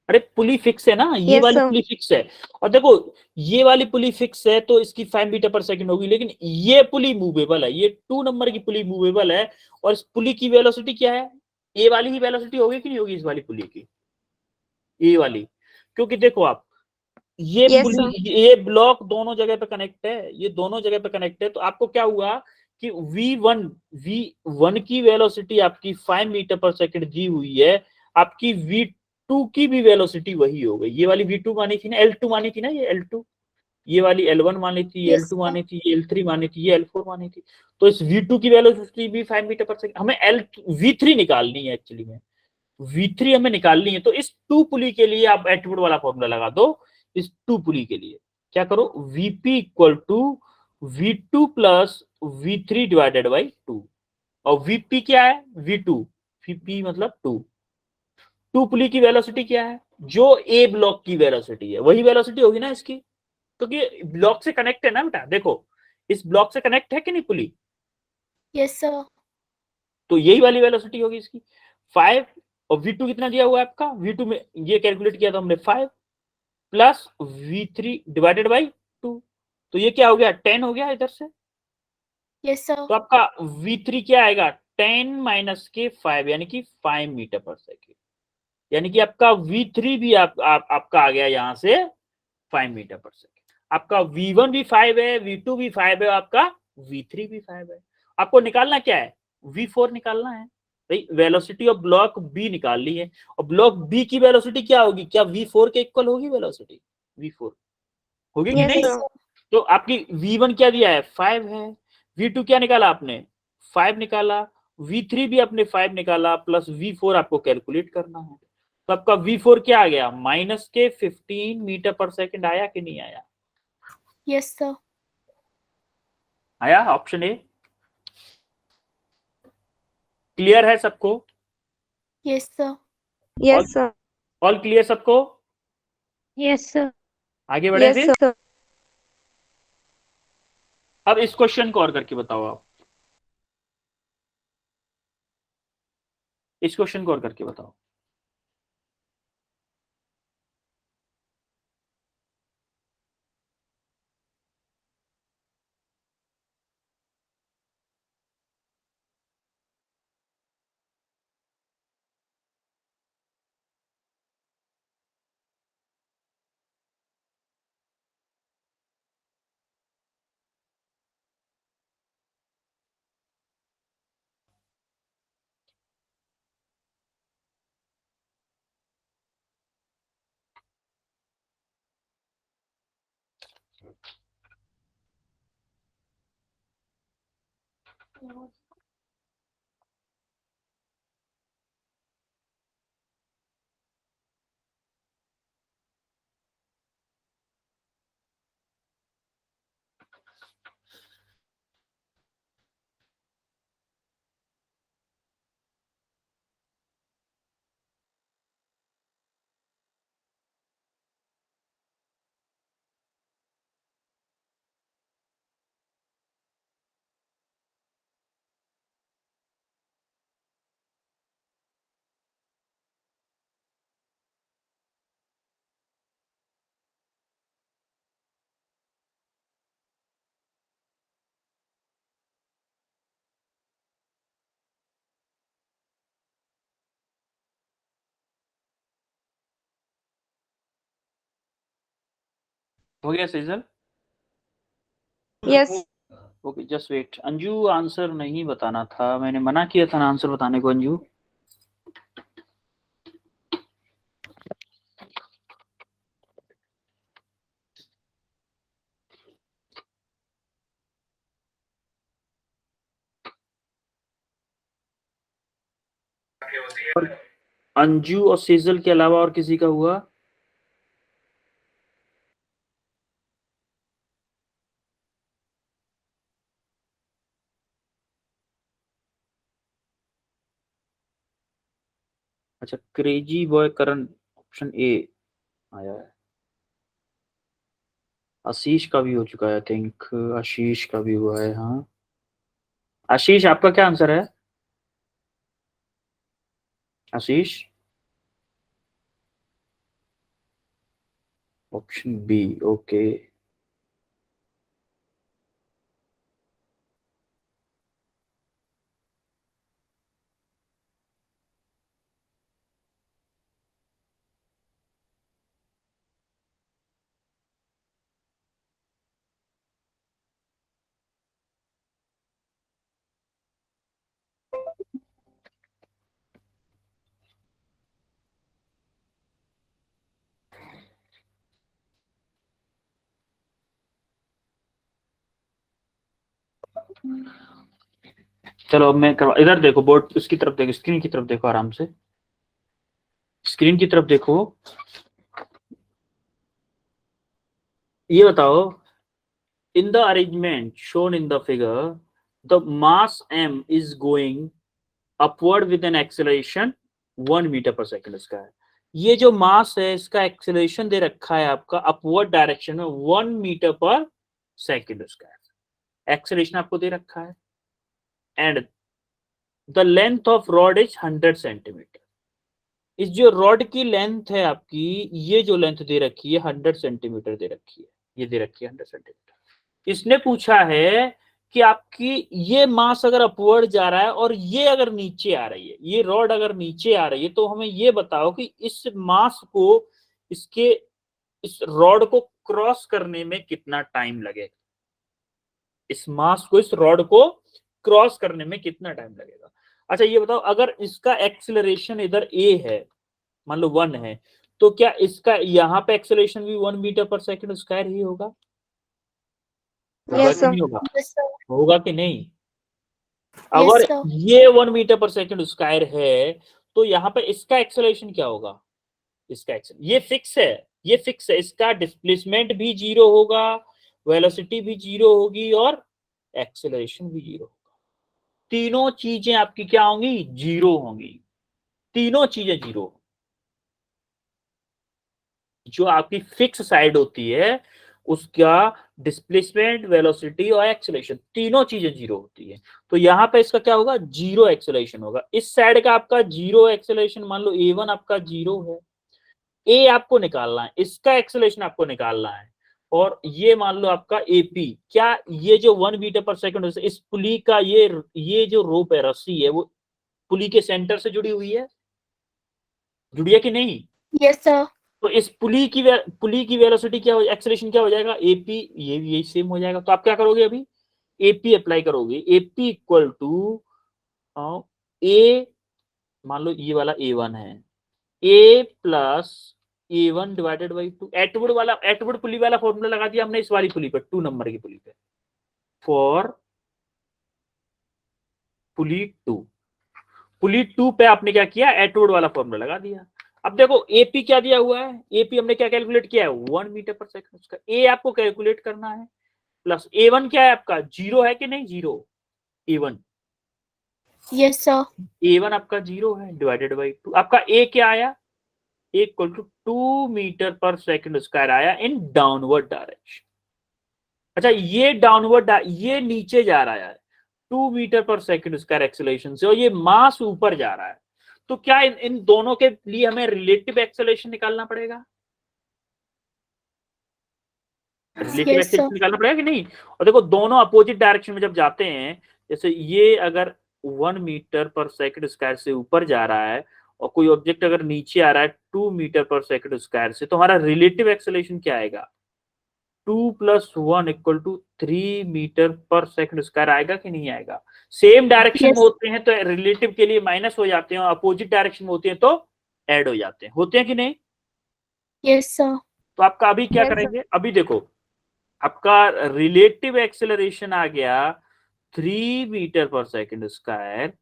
अरे पुली फिक्स है ना, ये Yes, वाली sir. पुली फिक्स है। और देखो ये वाली पुली फिक्स है तो इसकी 5 मीटर पर सेकंड होगी, लेकिन ये पुली मूवेबल है, ये 2 नंबर की पुली मूवेबल है। और इस पुली की वेलोसिटी क्या है, ए वाली ही वेलोसिटी होगी कि नहीं होगी इस वाली पुली की, ए वाली। क्योंकि देखो आप, ये Yes, पुली, sir. ये ब्लॉक दोनों जगह पे कनेक्ट है, ये दोनों जगह पे कनेक्ट है। तो आपको क्या हुआ कि v1 की वेलोसिटी आपकी 5 मीटर पर सेकंड दी हुई है, आपकी v2 की भी वेलोसिटी वही हो गई। ये वाली v2 मानी थी ना, L2 मानी थी ना, ये L2, ये वाली L1 मानी थी, ये Yes, L2 sir. मानी थी, ये L3 मानी थी, ये L4 मानी थी। तो इस v2 की वेलोसिटी भी 5 मीटर पर सेकंड, हमें v3 निकालनी है एक्चुअली में, v3 हमें निकालनी है। तो इस 2 पुली के लिए आप एट्रीब्यूट वाला फॉर्मूला लगा दो। इस 2 पुली के लिए क्या करो, vp equal to v2 plus v3 divided by 2। और vp क्या है, v2, vp मतलब 2 पुली की वेलोसिटी क्या है, जो ए ब्लॉक की वेलोसिटी है वही वेलोसिटी होगी ना इसकी, क्योंकि ब्लॉक से कनेक्ट है ना बेटा। देखो इस ब्लॉक से कनेक्ट है कि नहीं पुली, Yes, sir. तो यही वाली वेलोसिटी होगी इसकी 5। और v2 कितना दिया हुआ है आपका, v2 में ये कैलकुलेट किया था हमने 5 प्लस v3 डिवाइडेड बाई 2। तो ये क्या हो गया, 10 हो गया इधर से। Yes, sir. तो आपका v3 क्या आएगा, 10 माइनस के 5 यानी कि 5 मीटर पर सेकेंड। यानी कि आपका v3 भी आपका आ गया यहां से 5 मीटर पर सेकेंड। आपका v1 भी 5 है, v2 भी 5 है, आपका v3 भी 5 है। आपको निकालना क्या है, v4 निकालना है भाई। वेलोसिटी ऑफ ब्लॉक बी निकाल ली है, और ब्लॉक बी की वेलोसिटी क्या होगी, क्या v4 के इक्वल होगी वेलोसिटी, v4 होगी कि Yes, नहीं? Yes, sir. sir. तो आपकी v1 क्या दिया है, 5 है। v2 क्या निकाला आपने, 5 निकाला। v3 भी आपने 5 निकाला, प्लस v4 आपको कैलकुलेट करना है। तो आपका v4 क्या आ गया, माइनस के 15 मीटर पर सेकंड आया कि नहीं आया? Yes, sir. आया, ऑप्शन ए। क्लियर है सबको? Yes, sir. Yes, sir. All clear सबको? Yes, sir. आगे बढ़े Yes, फिर। sir. अब इस क्वेश्चन को और करके बताओ आप, इस क्वेश्चन को और करके बताओ। हो गया Sejal? Yes. Okay, just wait. Anju answer नहीं बताना था, मैंने मना किया था ना आंसर बताने को अंजू। अंजू और सेजल के अलावा और किसी का हुआ? अच्छा, crazy boy Karan, option A आया है। आशीष का भी हो चुका है, आई थिंक आशीष का भी हुआ है। हाँ आशीष, आपका क्या आंसर है? आशीष, ऑप्शन बी। ओके, चलो अब मैं करवा, इधर देखो बोर्ड, उसकी तरफ देखो, स्क्रीन की तरफ देखो, आराम से स्क्रीन की तरफ देखो। ये बताओ, in the arrangement shown in the figure, the mass m is going upward with an acceleration 1 metre per second square. ये जो मास है इसका एक्सेलरेशन दे रखा है आपका अपवर्ड डायरेक्शन में 1 metre per second square, acceleration आपको दे रखा है। And the length of rod is 100 centimetre. इस जो रॉड की लेंथ है आपकी, ये जो लेंथ दे रखी है 100 सेंटीमीटर दे रखी है, ये दे रखी है 100 सेंटीमीटर। इसने पूछा है कि आपकी ये मास अगर अपवर्ड जा रहा है और ये अगर नीचे आ रही है, ये रॉड अगर नीचे आ रही है, तो हमें ये बताओ कि इस मास को, इसके इस रॉड को क्रॉस करने में कितना टाइम लगेगा। इस मास को, इस रॉड को क्रॉस करने में कितना टाइम लगेगा। अच्छा ये बताओ, अगर इसका एक्सेलरेशन इधर ए है, मान लो 1 है, तो क्या इसका यहाँ पे एक्सेलरेशन भी 1 मीटर पर सेकंड स्क्वायर ही होगा? होगा Yes, कि sir. नहीं होगा? Yes, sir. होगा कि नहीं? Yes, अगर sir. ये 1 मीटर पर सेकंड स्क्वायर है, तो यहाँ पे इसका एक्सेलरेशन क्या होगा? इसका ये फिक्स है, ये फिक्स है। इसका डिस्प्लेसमेंट भी 0 होगा, वेलोसिटी भी 0 होगी और एक्सेलरेशन भी 0 होगा। तीनों चीजें आपकी क्या होंगी? 0 होंगी। तीनों चीजें 0। जो आपकी फिक्स साइड होती है उसका डिस्प्लेसमेंट, वेलोसिटी और एक्सेलरेशन, तीनों चीजें 0 होती है। तो यहाँ पे इसका क्या होगा? 0 एक्सेलरेशन होगा। इस साइड का आपका 0 एक्सेलरेशन, मान लो A1 आपका 0 है, ए आपको निकालना है, इसका एक्सेलरेशन आपको निकालना है। और ये मान लो आपका एपी, क्या ये जो 1 मीटर पर सेकंड, इस पुली का ये जो रोप है, रस्सी है, वो पुली के सेंटर से जुड़ी हुई है, जुड़ी है कि नहीं? Yes, sir. तो इस पुली की वेलोसिटी क्या हो, एक्सेलरेशन क्या हो जाएगा? एपी, ये यही सेम हो जाएगा। तो आप क्या करोगे? अभी एपी अप्लाई करोगे। एपी इक्वल टू ए, मान लो ये वाला A1 है, A plus A1 divided by 2। Atwood pulley वाला फॉर्मूला लगा दिया हमने इस वाली पुली पे, 2 नंबर की पुली पे, फॉर पुली 2। पुली 2 पे आपने क्या किया? एटवुड वाला फॉर्मूला लगा दिया। अब देखो एपी क्या दिया हुआ है, एपी हमने क्या कैलकुलेट किया है? 1 मीटर पर सेकंड। उसका ए आपको कैलकुलेट करना है, प्लस A1 क्या है आपका? 0 है कि नहीं? 0 A1, Yes, sir. A1 आपका 0 है, डिवाइडेड बाई 2। आपका ए क्या आया? Equal to 2 meter per second square आया इन डाउनवर्ड डायरेक्शन। अच्छा ये डाउनवर्ड, ये नीचे जा रहा है 2 meter per second square acceleration से, और ये मास ऊपर जा रहा है। तो क्या इन दोनों के लिए हमें रिलेटिव एक्सेलरेशन निकालना पड़ेगा? Relative Yes, sir. एक्सेलरेशन निकालना पड़ेगा कि नहीं? और देखो दोनों अपोजिट डायरेक्शन में जब जाते हैं, जैसे ये अगर 1 मीटर पर सेकंड स्क्वायर से ऊपर जा रहा है और कोई ऑब्जेक्ट अगर नीचे आ रहा है 2 मीटर पर सेकंड स्क्वायर से, तो हमारा रिलेटिव एक्सेलरेशन क्या आएगा? 2 + 1 = 3 मीटर पर सेकंड स्क्वायर आएगा कि नहीं आएगा? Same direction Yes. में होते हैं तो रिलेटिव के लिए माइनस हो जाते हैं, और अपोजिट डायरेक्शन में होते हैं तो ऐड हो जाते हैं। होते हैं कि नहीं? Yes, sir. तो आपका अभी क्या Yes, sir. करेंगे? अभी देखो, आपका रिलेटिव एक्सेलरेशन आ गया 3 मीटर पर सेकंड स्क्वायर,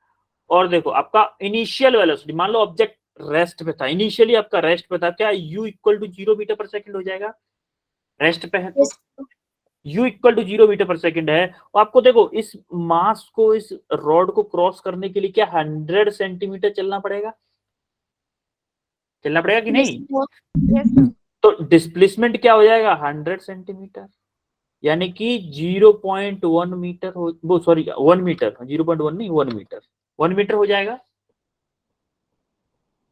और देखो आपका इनिशियल वेलोसिटी, मान लो ऑब्जेक्ट रेस्ट पे था, इनिशियली आपका रेस्ट पे था, क्या u = 0 मीटर पर सेकंड हो जाएगा? रेस्ट पे है तो Yes, sir. u = 0 metre per second है, और आपको देखो इस मास को, इस रॉड को क्रॉस करने के लिए क्या 100 सेंटीमीटर चलना पड़ेगा? चलना पड़ेगा कि Yes, नहीं? sir. Yes, sir. तो डिस्प्लेसमेंट क्या हो जाएगा? 100 सेंटीमीटर, यानी कि 0.1 मीटर हो, वो सॉरी 1 मीटर, 0.1 नहीं 1 मीटर, 1 मीटर हो जाएगा।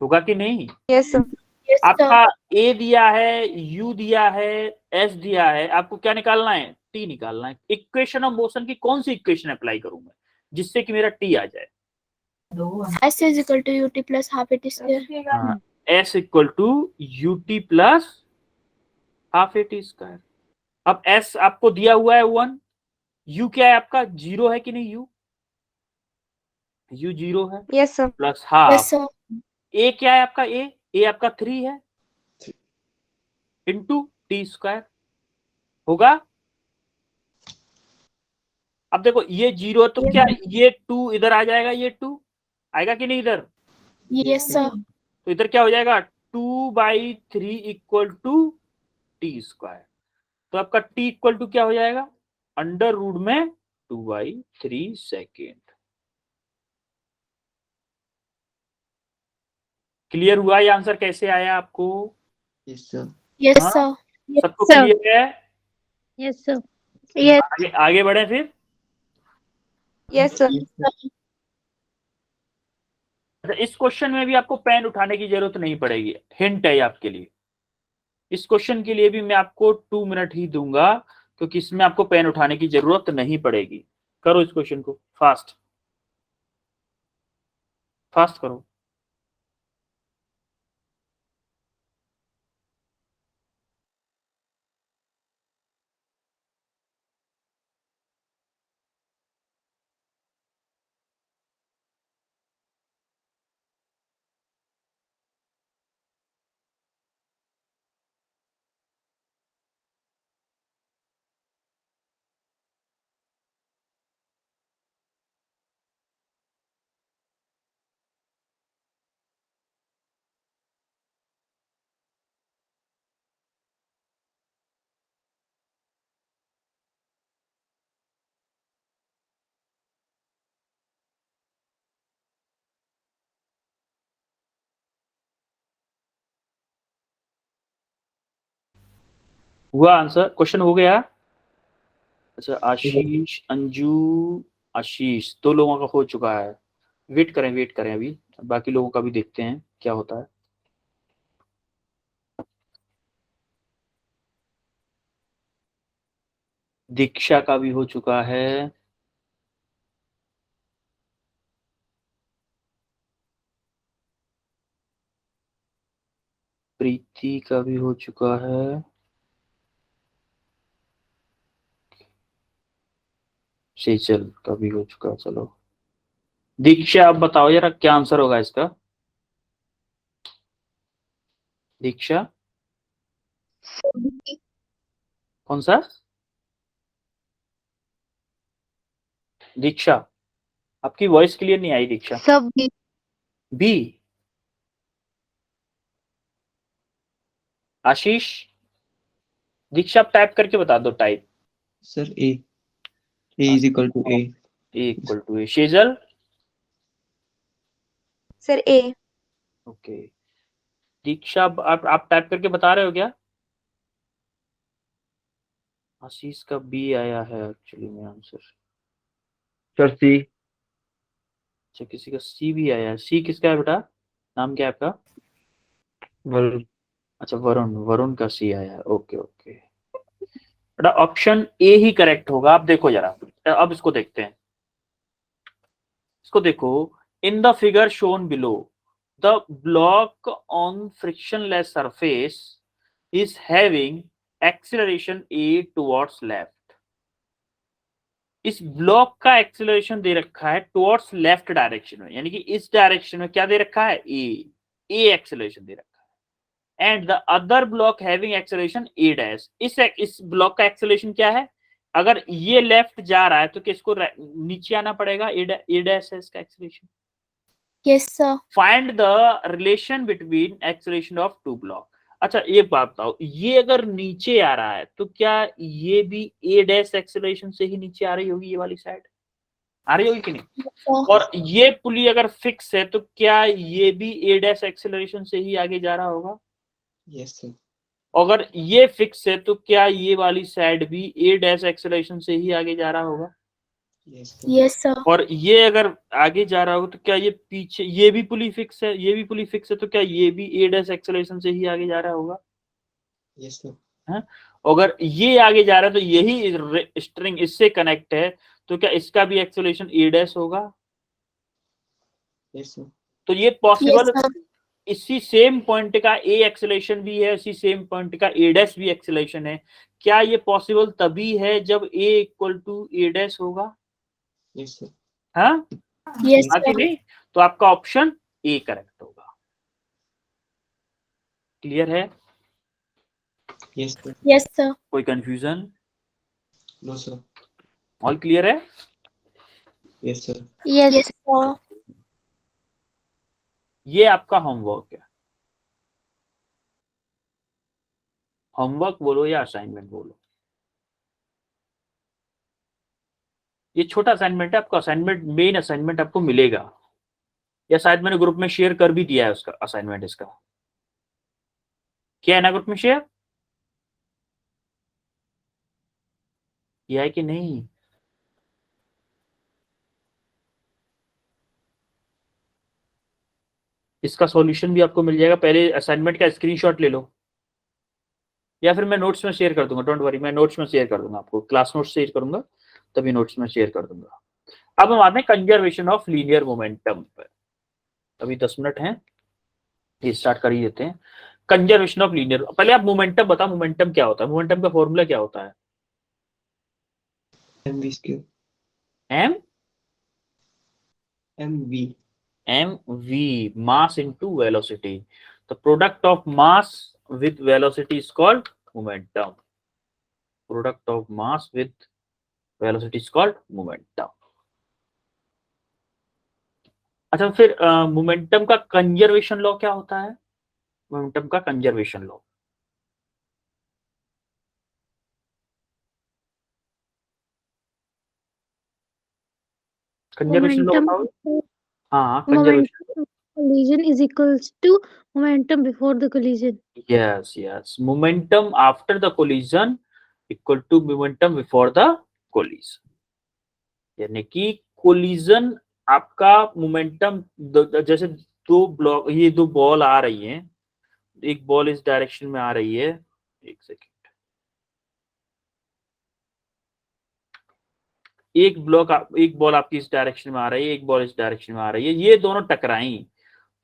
होगा कि नहीं? Yes, sir. Yes, sir. आपका a दिया है, u दिया है, s दिया है, आपको क्या निकालना है? t निकालना है। इक्वेशन ऑफ मोशन की कौन सी इक्वेशन अप्लाई करूं मैं जिससे कि मेरा t आ जाए? S is equal to UT plus half AT square. हाँ, s = ut plus half AT square. अब s आपको दिया हुआ है 1, u क्या है आपका? 0 है कि नहीं? u 0 है, Yes, sir. Plus Yes, half. sir. a क्या है आपका? a आपका 3 है, इंटू टी स्क्वायर होगा। अब देखो ये 0 है तो Yes, क्या sir. ये 2 इधर आ जाएगा, ये 2 आएगा कि नहीं इधर? Yes, sir. तो इधर क्या हो जाएगा? 2/3 = टी स्क्वायर। तो आपका t = क्या हो जाएगा? √, में 2/3 सेकेंड। क्लियर हुआ? ये आंसर कैसे आया आपको? Yes, sir. Yes, हाँ? sir. सबको sir. क्लियर है? Yes, sir. Yes, आगे बढ़े फिर। yes, sir. Yes, sir. अच्छा, इस क्वेश्चन में भी आपको पेन उठाने की जरूरत नहीं पड़ेगी, हिंट है आपके लिए। इस क्वेश्चन के लिए भी मैं आपको 2 मिनट ही दूंगा, क्योंकि इसमें आपको पेन उठाने की जरूरत नहीं पड़ेगी। करो इस क्वेश्चन को, फास्ट फास्ट करो। हुआ आंसर? क्वेश्चन हो गया? अच्छा, आशीष, अंजू, आशीष, 2 लोगों का हो चुका है। वेट करें अभी, बाकी लोगों का भी देखते हैं क्या होता है। दीक्षा का भी हो चुका है। प्रीति का भी हो चुका है। सेजल का भी हो चुका है। चलो दीक्षा, आप बताओ जरा क्या आंसर होगा इसका? दीक्षा, कौन सा? दीक्षा, आपकी वॉइस क्लियर नहीं आई दीक्षा। सब बी। आशीष, दीक्षा आप टाइप करके बता दो, type. Sir, A. A is equal to A. A = A। Shejal? sir A. Okay. Diksha, आप टाइप करके बता रहे हो क्या? आशीष का बी आया है एक्चुअली में आंसर। Sir, C. अच्छा, किसी का सी भी आया है। सी किसका है बेटा? नाम क्या है आपका? Well, अच्छा, वरुण, वरुण का सी आया है। ओके ओके बेटा, ऑप्शन ए ही करेक्ट होगा। आप देखो जरा, अब इसको देखते हैं। इसको देखो, इन the figure shown below the block on frictionless surface is having acceleration A towards left, इस ब्लॉक का एक्सेलरेशन दे रखा है टुवर्ड्स लेफ्ट डायरेक्शन में, यानी कि इस डायरेक्शन में क्या दे रखा है, ए एक्सेलरेशन दे रखा है, and the other block having acceleration A dash, इस ब्लॉक का एक्सेलरेशन क्या है, अगर ये लेफ्ट जा रहा है तो किसको नीचे आना पड़ेगा, ए डैश है इसका acceleration. Yes, sir. Find the relation between acceleration of two block. अच्छा ये बात बताओ, ये अगर नीचे आ रहा है तो क्या ये भी ए डैश एक्सेलरेशन से ही नीचे आ रही होगी, ये वाली साइड आ रही होगी कि नहीं? Sir. और ये पुली अगर फिक्स है तो क्या ये भी ए डैश एक्सेलरेशन से ही आगे जा रहा होगा? Yes, sir. अगर ये फिक्स है तो क्या ये वाली साइड भी ए डैश एक्सेलरेशन से ही आगे जा रहा होगा? Yes, sir. Yes, sir. और ये अगर आगे जा रहा होगा तो क्या ये पीछे, ये भी पुली फिक्स है, ये भी पुली फिक्स है, तो क्या ये भी ए डैश एक्सेलरेशन से ही आगे जा रहा होगा? Yes, sir. है? अगर ये आगे जा रहा है तो यही स्ट्रिंग इससे कनेक्ट है, तो क्या इसका भी एक्सेलरेशन ए डैश होगा? Yes, sir. तो ये Yes, पॉसिबल, sir. इसी सेम पॉइंट का ए एक्सेलरेशन भी है, इसी सेम पॉइंट का ए डैश भी एक्सेलरेशन है, क्या ये पॉसिबल तभी है जब ए इक्वल टू ए डैश होगा? Yes, sir. हाँ Yes, आगे sir. नहीं? तो आपका ऑप्शन ए करेक्ट होगा। क्लियर है? Yes, sir. Yes, sir. कोई confusion? No, sir. All clear है? Yes, sir. Yes. Yes, sir. ये आपका होमवर्क है, होमवर्क बोलो या असाइनमेंट बोलो, ये छोटा असाइनमेंट है आपका। असाइनमेंट, मेन असाइनमेंट आपको मिलेगा, या शायद मैंने ग्रुप में शेयर कर भी दिया है उसका असाइनमेंट, इसका क्या है ना, ग्रुप में शेयर किया है कि नहीं? इसका सॉल्यूशन भी आपको मिल जाएगा, पहले असाइनमेंट का स्क्रीनशॉट ले लो, या फिर मैं नोट्स में शेयर कर दूंगा, डोंट वरी, मैं नोट्स में शेयर कर दूंगा, आपको क्लास नोट्स शेयर करूंगा तभी नोट्स में शेयर कर दूंगा। अब हम आते हैं कंजर्वेशन ऑफ लीनियर मोमेंटम पर, अभी 10 मिनट हैं, ये स्टार्ट कर ही देते हैं। कंजर्वेशन ऑफ लीनियर, पहले आप मोमेंटम बताओ, मोमेंटम क्या होता है, मोमेंटम का फॉर्मूला क्या होता है? MV square. mv, mass into velocity, the product of mass with velocity is called momentum, product of mass with velocity is called momentum। अच्छा फिर मोमेंटम का कंजर्वेशन लॉ क्या होता है? मोमेंटम का conservation law, conservation law Momentum बताओ। हाँ conservation, collision is equals to momentum before the collision. yes, momentum after the collision equal to momentum before the collision, यानी कि कोलिजन आपका मोमेंटम, जैसे दो ब्लॉक, ये दो बॉल आ रही हैं, एक बॉल इस डायरेक्शन में आ रही है, एक सेकेंड, एक बॉल आपकी इस डायरेक्शन में आ रही है, एक बॉल इस डायरेक्शन में आ रही है, ये दोनों टकराई,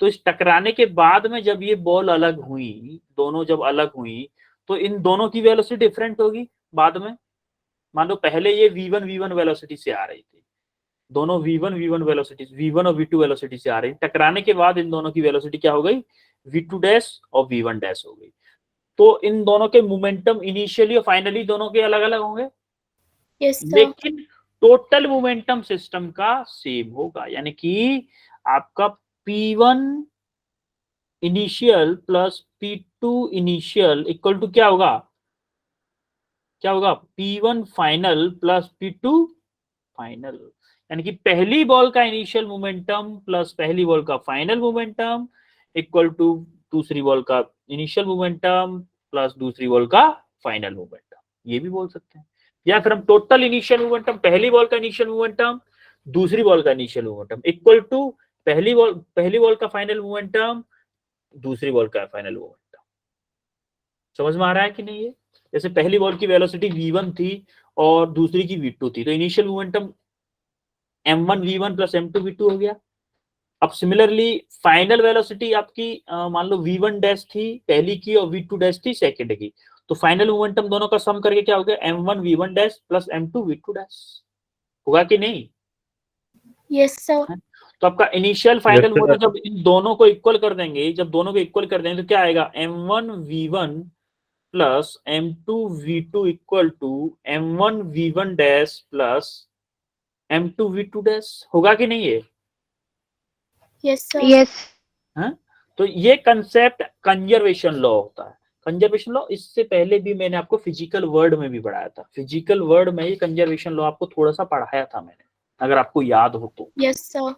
तो इस टकराने के बाद में जब ये बॉल अलग हुई, दोनों जब अलग हुई तो इन दोनों की वेलोसिटी डिफरेंट होगी बाद में। मान लो पहले ये v1 वेलोसिटी से आ रही थी, दोनों v1 वेलोसिटी, v1 और v2 वेलोसिटी से आ रही, टकराने के बाद इन दोनों की वेलोसिटी क्या हो गई, v2 डैश और v1 डैश हो गई। तो इन दोनों के मोमेंटम इनिशियली और फाइनली दोनों के अलग अलग होंगे, Yes, sir. लेकिन टोटल मोमेंटम सिस्टम का सेम होगा, यानी कि आपका P1 initial plus P2 initial equal to क्या होगा, P1 final plus P2 final, यानी कि पहली बॉल का इनिशियल मोमेंटम प्लस पहली बॉल का फाइनल मोमेंटम इक्वल टू दूसरी बॉल का इनिशियल मोमेंटम प्लस दूसरी बॉल का फाइनल मोमेंटम, ये भी बोल सकते हैं। या फिर हम टोटल इनिशियल मोमेंटम, पहली बॉल का इनिशियल मोमेंटम दूसरी बॉल का इनिशियल मोमेंटम इक्वल टू पहली बॉल का फाइनल मोमेंटम दूसरी बॉल का फाइनल मोमेंटम। समझ में आ रहा है कि नहीं? ये जैसे पहली बॉल की वेलोसिटी v1 थी और दूसरी की v2 थी, तो initial momentum m1 v1 plus m2 v2 हो गया। अब सिमिलरली फाइनल वेलोसिटी आपकी मान लो v1 डैश थी पहली की और v2 डैश थी सेकंड की, तो फाइनल मोमेंटम दोनों का सम करके क्या हो गया, m1v1 dash plus m2v2 dash, होगा कि नहीं? Yes, sir. तो आपका initial final Yes, sir. Momentum जब इन दोनों को इक्वल कर देंगे, जब दोनों को इक्वल कर देंगे तो क्या आएगा, m1v1 plus m2v2 equal to m1v1 dash plus m2v2 dash, होगा कि नहीं ये? Yes, sir. Yes. हाँ? तो ये कंसेप्ट कंजर्वेशन लॉ होता है। कंजर्वेशन लॉ इससे पहले भी मैंने आपको फिजिकल वर्ड में भी पढ़ाया था, फिजिकल वर्ड में ये कंजर्वेशन लॉ आपको थोड़ा सा पढ़ाया था मैंने, अगर आपको याद हो तो। Yes, sir.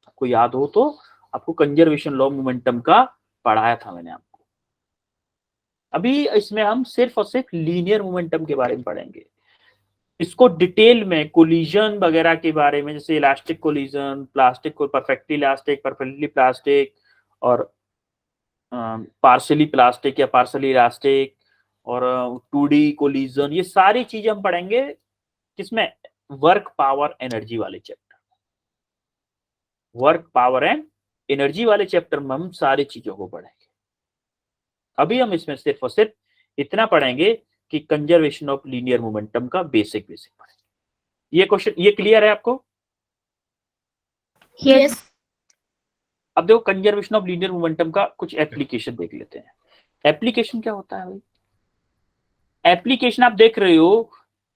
आपको याद हो तो आपको कंजर्वेशन लॉ मोमेंटम का पढ़ाया था मैंने आपको। अभी इसमें हम सिर्फ और सिर्फ लीनियर मोमेंटम के बारे में पढ़ेंगे। इसको डिटेल में कोलिजन वगैरह के बारे में, जैसे इलास्टिक कोलिजन, प्लास्टिक को परफेक्टली इलास्टिक, परफेक्टली प्लास्टिक, और पार्शली प्लास्टिक या पार्शली इलास्टिक, और 2D कोलिजन, ये सारी चीजें हम पढ़ेंगे किसमें, वर्क पावर एनर्जी वाले chapter, work power and energy वाले चैप्टर में हम सारी चीजों को पढ़ेंगे। अभी हम इसमें सिर्फ और सिर्फ इतना पढ़ेंगे कि कंजर्वेशन ऑफ लीनियर मोमेंटम का बेसिक पढ़ेंगे। ये क्वेश्चन, ये क्लियर है आपको? Yes. अब देखो कंजर्वेशन ऑफ लीनियर मोमेंटम का कुछ एप्लीकेशन देख लेते हैं। एप्लीकेशन क्या होता है भाई? एप्लीकेशन आप देख रहे हो,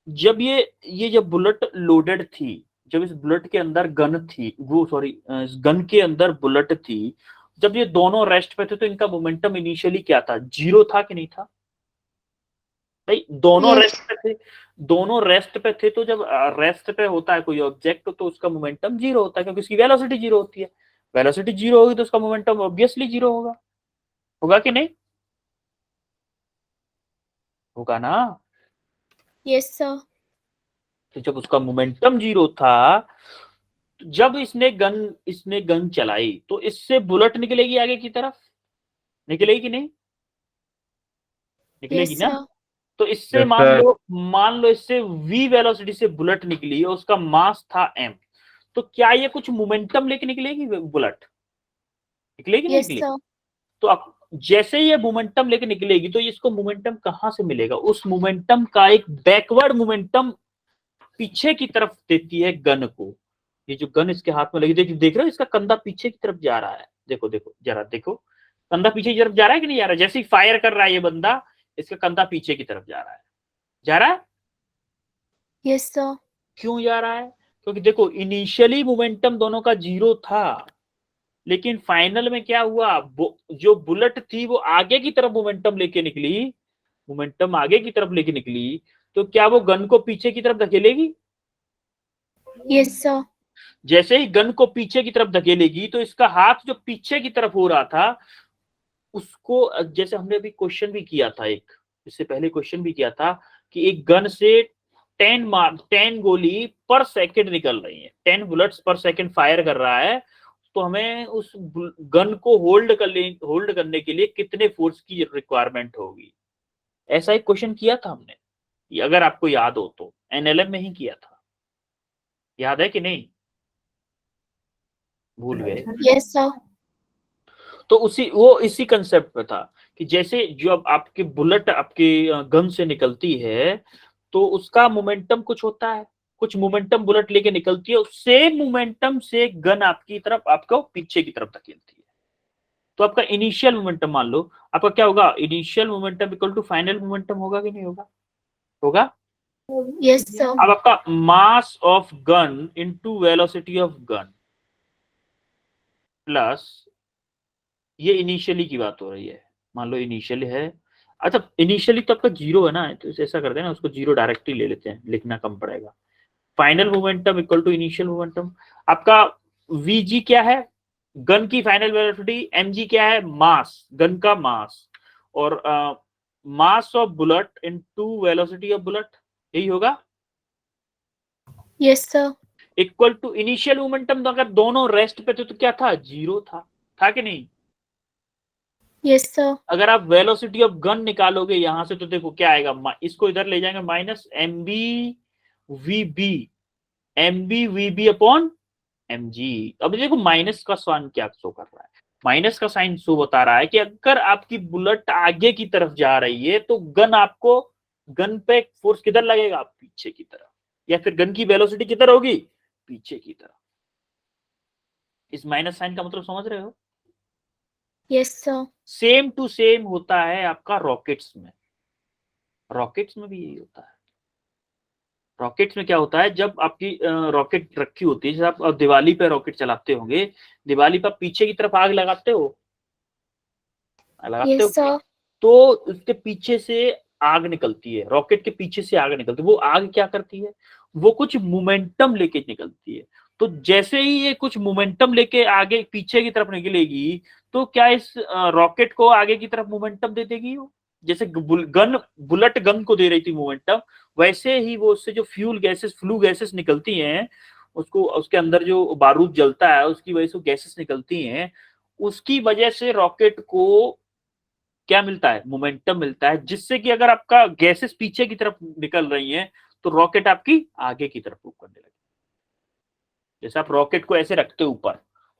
जब ये जब बुलेट लोडेड थी, जब इस बुलेट के अंदर गन थी, वो सॉरी गन के अंदर बुलेट थी, जब ये दोनों रेस्ट पे थे तो इनका मोमेंटम इनिशियली क्या था, जीरो था कि नहीं था भाई? दोनों Yes. रेस्ट पे थे, दोनों रेस्ट पे थे, तो जब रेस्ट पे होता है कोई ऑब्जेक्ट तो उसका मोमेंटम जीरो होता है, क्योंकि उसकी वेलोसिटी जीरो होती है। वेलोसिटी जीरो होगी तो उसका मोमेंटम ऑब्वियसली जीरो होगा, होगा कि नहीं? होगा ना? Yes, sir. तो जब उसका मोमेंटम जीरो था, तो जब इसने गन चलाई तो इससे बुलेट निकलेगी आगे की तरफ, निकलेगी कि नहीं? निकलेगी Yes, ना? sir. तो इससे Yes, मान sir. लो इससे v वेलोसिटी से बुलेट निकली और उसका मास था m, तो क्या ये कुछ मोमेंटम लेके निकलेगी बुलेट? निकलेगी नहीं Yes, निकलेगी? sir. तो अब जैसे ये मोमेंटम लेके निकलेगी तो इसको मोमेंटम कहां से मिलेगा? उस मोमेंटम का एक बैकवर्ड मोमेंटम पीछे की तरफ देती है गन को। ये जो गन इसके हाथ में लगी, देख रहे हो इसका कंधा पीछे की तरफ जा रहा है, देखो देखो जरा देखो, कंधा पीछे की तरफ जा रहा है कि नहीं जा रहा है? जैसे ही फायर कर रहा है ये बंदा, इसका कंधा पीछे की तरफ जा रहा है, जा रहा है। Yes, sir. क्यों जा रहा है? क्योंकि देखो इनिशियली मोमेंटम दोनों का जीरो था, लेकिन फाइनल में क्या हुआ, जो बुलेट थी वो आगे की तरफ मोमेंटम लेके निकली, मोमेंटम आगे की तरफ लेके निकली, तो क्या वो गन को पीछे की तरफ धकेलेगी? Yes, sir. जैसे ही गन को पीछे की तरफ धकेलेगी तो इसका हाथ जो पीछे की तरफ हो रहा था उसको, जैसे हमने अभी क्वेश्चन भी किया था, एक इससे पहले क्वेश्चन भी किया था कि एक गन से 10 गोली पर सेकंड निकल रही है, 10 बुलेट्स पर सेकंड फायर कर रहा है, तो हमें उस गन को होल्ड करने के लिए कितने फोर्स की रिक्वायरमेंट होगी? ऐसा एक क्वेश्चन किया था हमने, अगर आपको याद हो तो एनएलएम में ही किया था, याद है कि नहीं? भूल गए? Yes, sir. तो इसी कंसेप्ट पे था कि जैसे जो अब आपकी बुलेट आपके गन से निकलती है तो उसका मोमेंटम कुछ होता है, कुछ मोमेंटम बुलेट लेके निकलती है, सेम मोमेंटम से गन आपकी तरफ आपको पीछे की तरफ धकेलती है। तो आपका इनिशियल मोमेंटम मान लो आपका क्या होगा, initial momentum equal to final momentum होगा कि नहीं होगा? होगा। Yes, sir. अब आपका mass of gun into velocity of gun plus, ये इनिशियली की बात हो रही है, मान लो इनिशियली है, अच्छा इनिशियली तो आपका जीरो है ना, तो ऐसा करते हैं ना, उसको जीरो डायरेक्टली ले लेते हैं, लिखना कम पड़ेगा। Final momentum equal to initial momentum, आपका वीजी क्या है, गन की फाइनल वेलोसिटी, एमजी क्या है, मास, गन का मास, और mass of bullet into velocity of bullet, यही होगा। Yes, sir. Equal to initial momentum, तो अगर दोनों रेस्ट पे थे तो क्या था, जीरो था कि नहीं? Yes, sir. अगर आप वेलोसिटी ऑफ गन निकालोगे यहां से तो देखो क्या आएगा, इसको इधर ले जाएंगे, minus M B V B upon M G. अब देखो माइनस का स्वान क्या शो कर रहा है, माइनस का साइन शो बता रहा है कि अगर आपकी बुलेट आगे की तरफ जा रही है तो गन पे फोर्स किधर लगेगा, पीछे की तरफ, या फिर गन की वेलोसिटी किधर होगी, पीछे की तरफ। इस माइनस साइन का मतलब समझ रहे हो? Yes sir. Same to same होता है आपका रॉकेट्स में भी यही होता है। रॉकेट्स में क्या होता है, जब आपकी रॉकेट रखी होती है, जैसे आप दिवाली पे रॉकेट चलाते होंगे, दिवाली पे आप पीछे की तरफ आग लगाते हो, यस सर। तो उसके पीछे से आग निकलती है, रॉकेट के पीछे से आग निकलती है। वो आग क्या करती है, वो कुछ मोमेंटम लेके निकलती है। तो जैसे ही ये कुछ मोमेंटम लेके आगे पीछे की तरफ निकलेगी, तो क्या इस रॉकेट को आगे की तरफ मोमेंटम दे देगी वो? जैसे बुलेट गन को दे रही थी मोमेंटम, वैसे ही वो उससे जो फ्लू गैसेस निकलती हैं, उसको उसके अंदर जो बारूद जलता है उसकी वजह से गैसेस निकलती हैं, उसकी वजह से रॉकेट को क्या मिलता है, मोमेंटम मिलता है, जिससे कि अगर आपका गैसेस पीछे की तरफ निकल रही हैं तो रॉकेट आपकी आगे की तरफ मूव करने लगेगी। जैसे आप रॉकेट को ऐसे रखते हो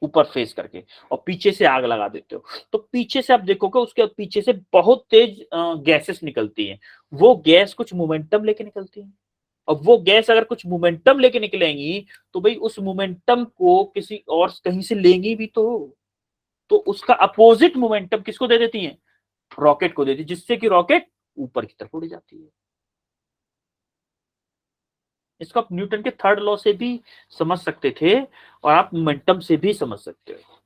ऊपर फेस करके और पीछे से आग लगा देते हो, तो पीछे से आप देखोगे उसके पीछे से बहुत तेज गैसेस निकलती हैं। वो गैस कुछ मोमेंटम लेके निकलती है, और वो गैस अगर कुछ मोमेंटम लेके निकलेंगी तो भाई उस मोमेंटम को किसी और कहीं से लेंगी भी तो उसका अपोजिट मोमेंटम किसको दे देती है, रॉकेट को देती है, जिससे कि रॉकेट ऊपर की तरफ उड़ जाती है। इसको आप न्यूटन के थर्ड लॉ से भी समझ सकते थे और आप मोमेंटम से भी समझ सकते हो।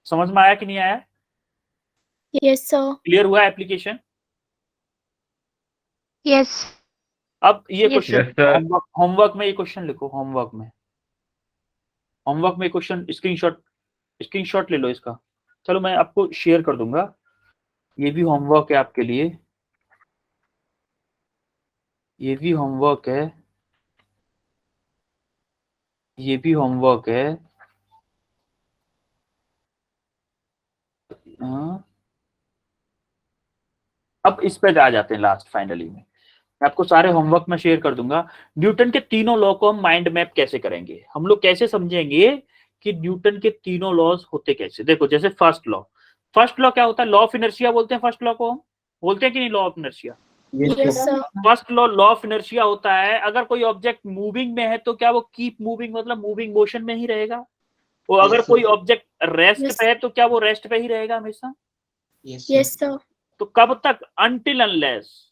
समझ में आया कि नहीं आया? Yes sir. क्लियर हुआ एप्लीकेशन? Yes. अब ये Yes, क्वेश्चन होमवर्क में ये क्वेश्चन लिखो। होमवर्क में क्वेश्चन स्क्रीनशॉट ले लो इसका। चलो मैं आपको शेयर कर दूंगा, ये भी होमवर्क है आपके लिए, ये भी होमवर्क है, ये भी होमवर्क है। अब इस पे आ जाते हैं लास्ट फाइनली में, मैं आपको सारे होमवर्क में शेयर कर दूंगा। न्यूटन के तीनों लॉ को हम माइंड मैप कैसे करेंगे, हम लोग कैसे समझेंगे कि न्यूटन के तीनों लॉज होते कैसे। देखो जैसे फर्स्ट लॉ क्या होता है, लॉ ऑफ इनर्शिया बोलते हैं फर्स्ट लॉ को, हम बोलते हैं कि नहीं law of inertia? Yes sir. First law of inertia होता है, अगर कोई ऑब्जेक्ट मूविंग में है तो क्या वो कीप मूविंग, मतलब मूविंग मोशन में ही रहेगा, और अगर कोई ऑब्जेक्ट रेस्ट पे है तो क्या वो रेस्ट पे ही रहेगा हमेशा? Yes sir. तो कब तक, अनटिल अनलेस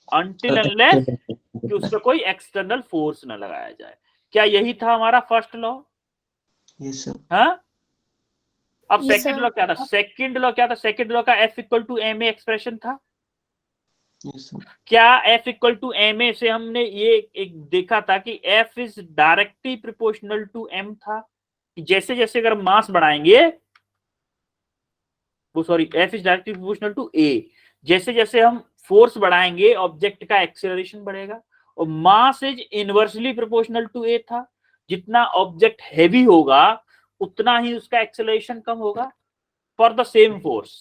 कि उस पर कोई एक्सटर्नल फोर्स न लगाया जाए। क्या यही था हमारा फर्स्ट लॉ? Yes sir. हाँ, अब Yes, सेकंड sir. लॉ क्या था? सेकंड लॉ का F equal to M A expression था। Yes sir. क्या F equal to M A से हमने ये एक देखा था कि F is directly proportional to M था, कि जैसे जैसे अगर मास बढ़ाएंगे, वो sorry F is directly proportional to A, जैसे जैसे हम फोर्स बढ़ाएंगे ऑब्जेक्ट का एक्सेलरेशन बढ़ेगा, और mass is inversely proportional to A था, जितना ऑब्जेक्ट हैवी होगा उतना ही उसका एक्सेलरेशन कम होगा फॉर द सेम फोर्स।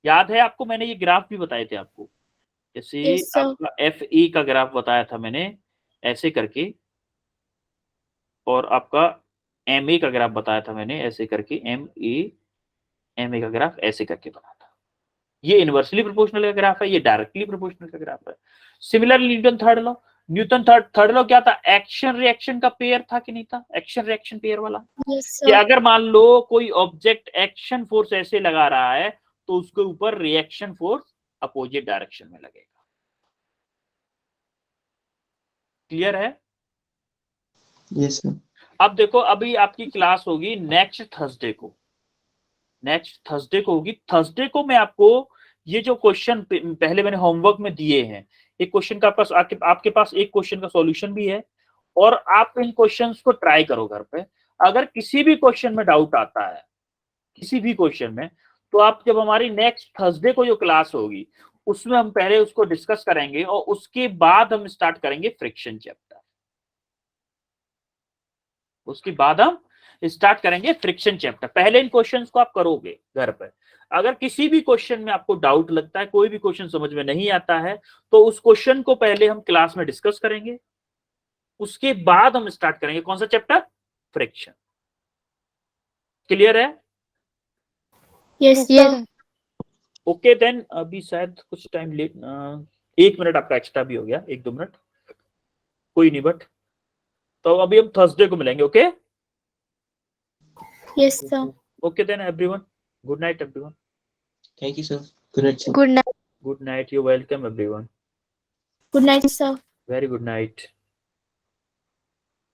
याद है आपको, मैंने ये ग्राफ भी बताए थे आपको, जैसे Yes, sir. आपका FE का ग्राफ बताया था मैंने ऐसे करके, और आपका MA का ग्राफ बताया था मैंने ऐसे करके, MA का ग्राफ ऐसे करके बना था। ये इनवर्सली प्रोपोर्शनल का ग्राफ है, ये डायरेक्टली प्रोपोर्शनल का ग्राफ है। सिमिलरली न्यूटन थर्ड लॉ क्या था, एक्शन रिएक्शन का पेयर था कि नहीं था, एक्शन रिएक्शन पेयर वाला, Yes, कि sir. अगर मान लो कोई ऑब्जेक्ट एक्शन फोर्स ऐसे लगा रहा है तो उसके ऊपर रिएक्शन फोर्स अपोजिट डायरेक्शन में लगेगा। क्लियर है? Yes sir. अब देखो, अभी आपकी क्लास होगी नेक्स्ट थर्सडे को होगी। थर्सडे को मैं आपको ये जो क्वेश्चन पहले मैंने होमवर्क में दिए हैं, एक क्वेश्चन का आपके पास एक क्वेश्चन का सॉल्यूशन भी है, और आप इन क्वेश्चंस को ट्राई करो घर पे। अगर किसी भी क्वेश्चन में डाउट आता है, किसी भी क्वेश्चन में, तो आप जब हमारी नेक्स्ट थर्सडे को जो क्लास होगी उसमें हम पहले उसको डिस्कस करेंगे, और उसके बाद हम स्टार्ट करेंगे फ्रिक्शन चैप्टर। उसके बाद हम स्टार्ट करेंगे फ्रिक्शन चैप्टर। पहले इन क्वेश्चंस को आप करोगे घर पर। अगर किसी भी क्वेश्चन में आपको डाउट लगता है, कोई भी क्वेश्चन समझ में नहीं आता है, तो उस क्वेश्चन को पहले हम क्लास में डिस्कस करेंगे, उसके बाद हम स्टार्ट करेंगे कौन सा चैप्टर, फ्रैक्शन। क्लियर है? Yes, Yes, sir. Okay then अभी शायद कुछ टाइम लेट 1 मिनट आपका एक्स्ट्रा भी हो गया, 1-2 मिनट, कोई नहीं, बट तो अभी हम थर्सडे को मिलेंगे। Okay Yes, sir. Okay then everyone, good night everyone, Thank you, sir. Good night, sir. Good night. Good night, you welcome everyone, Good night, sir. Very good night.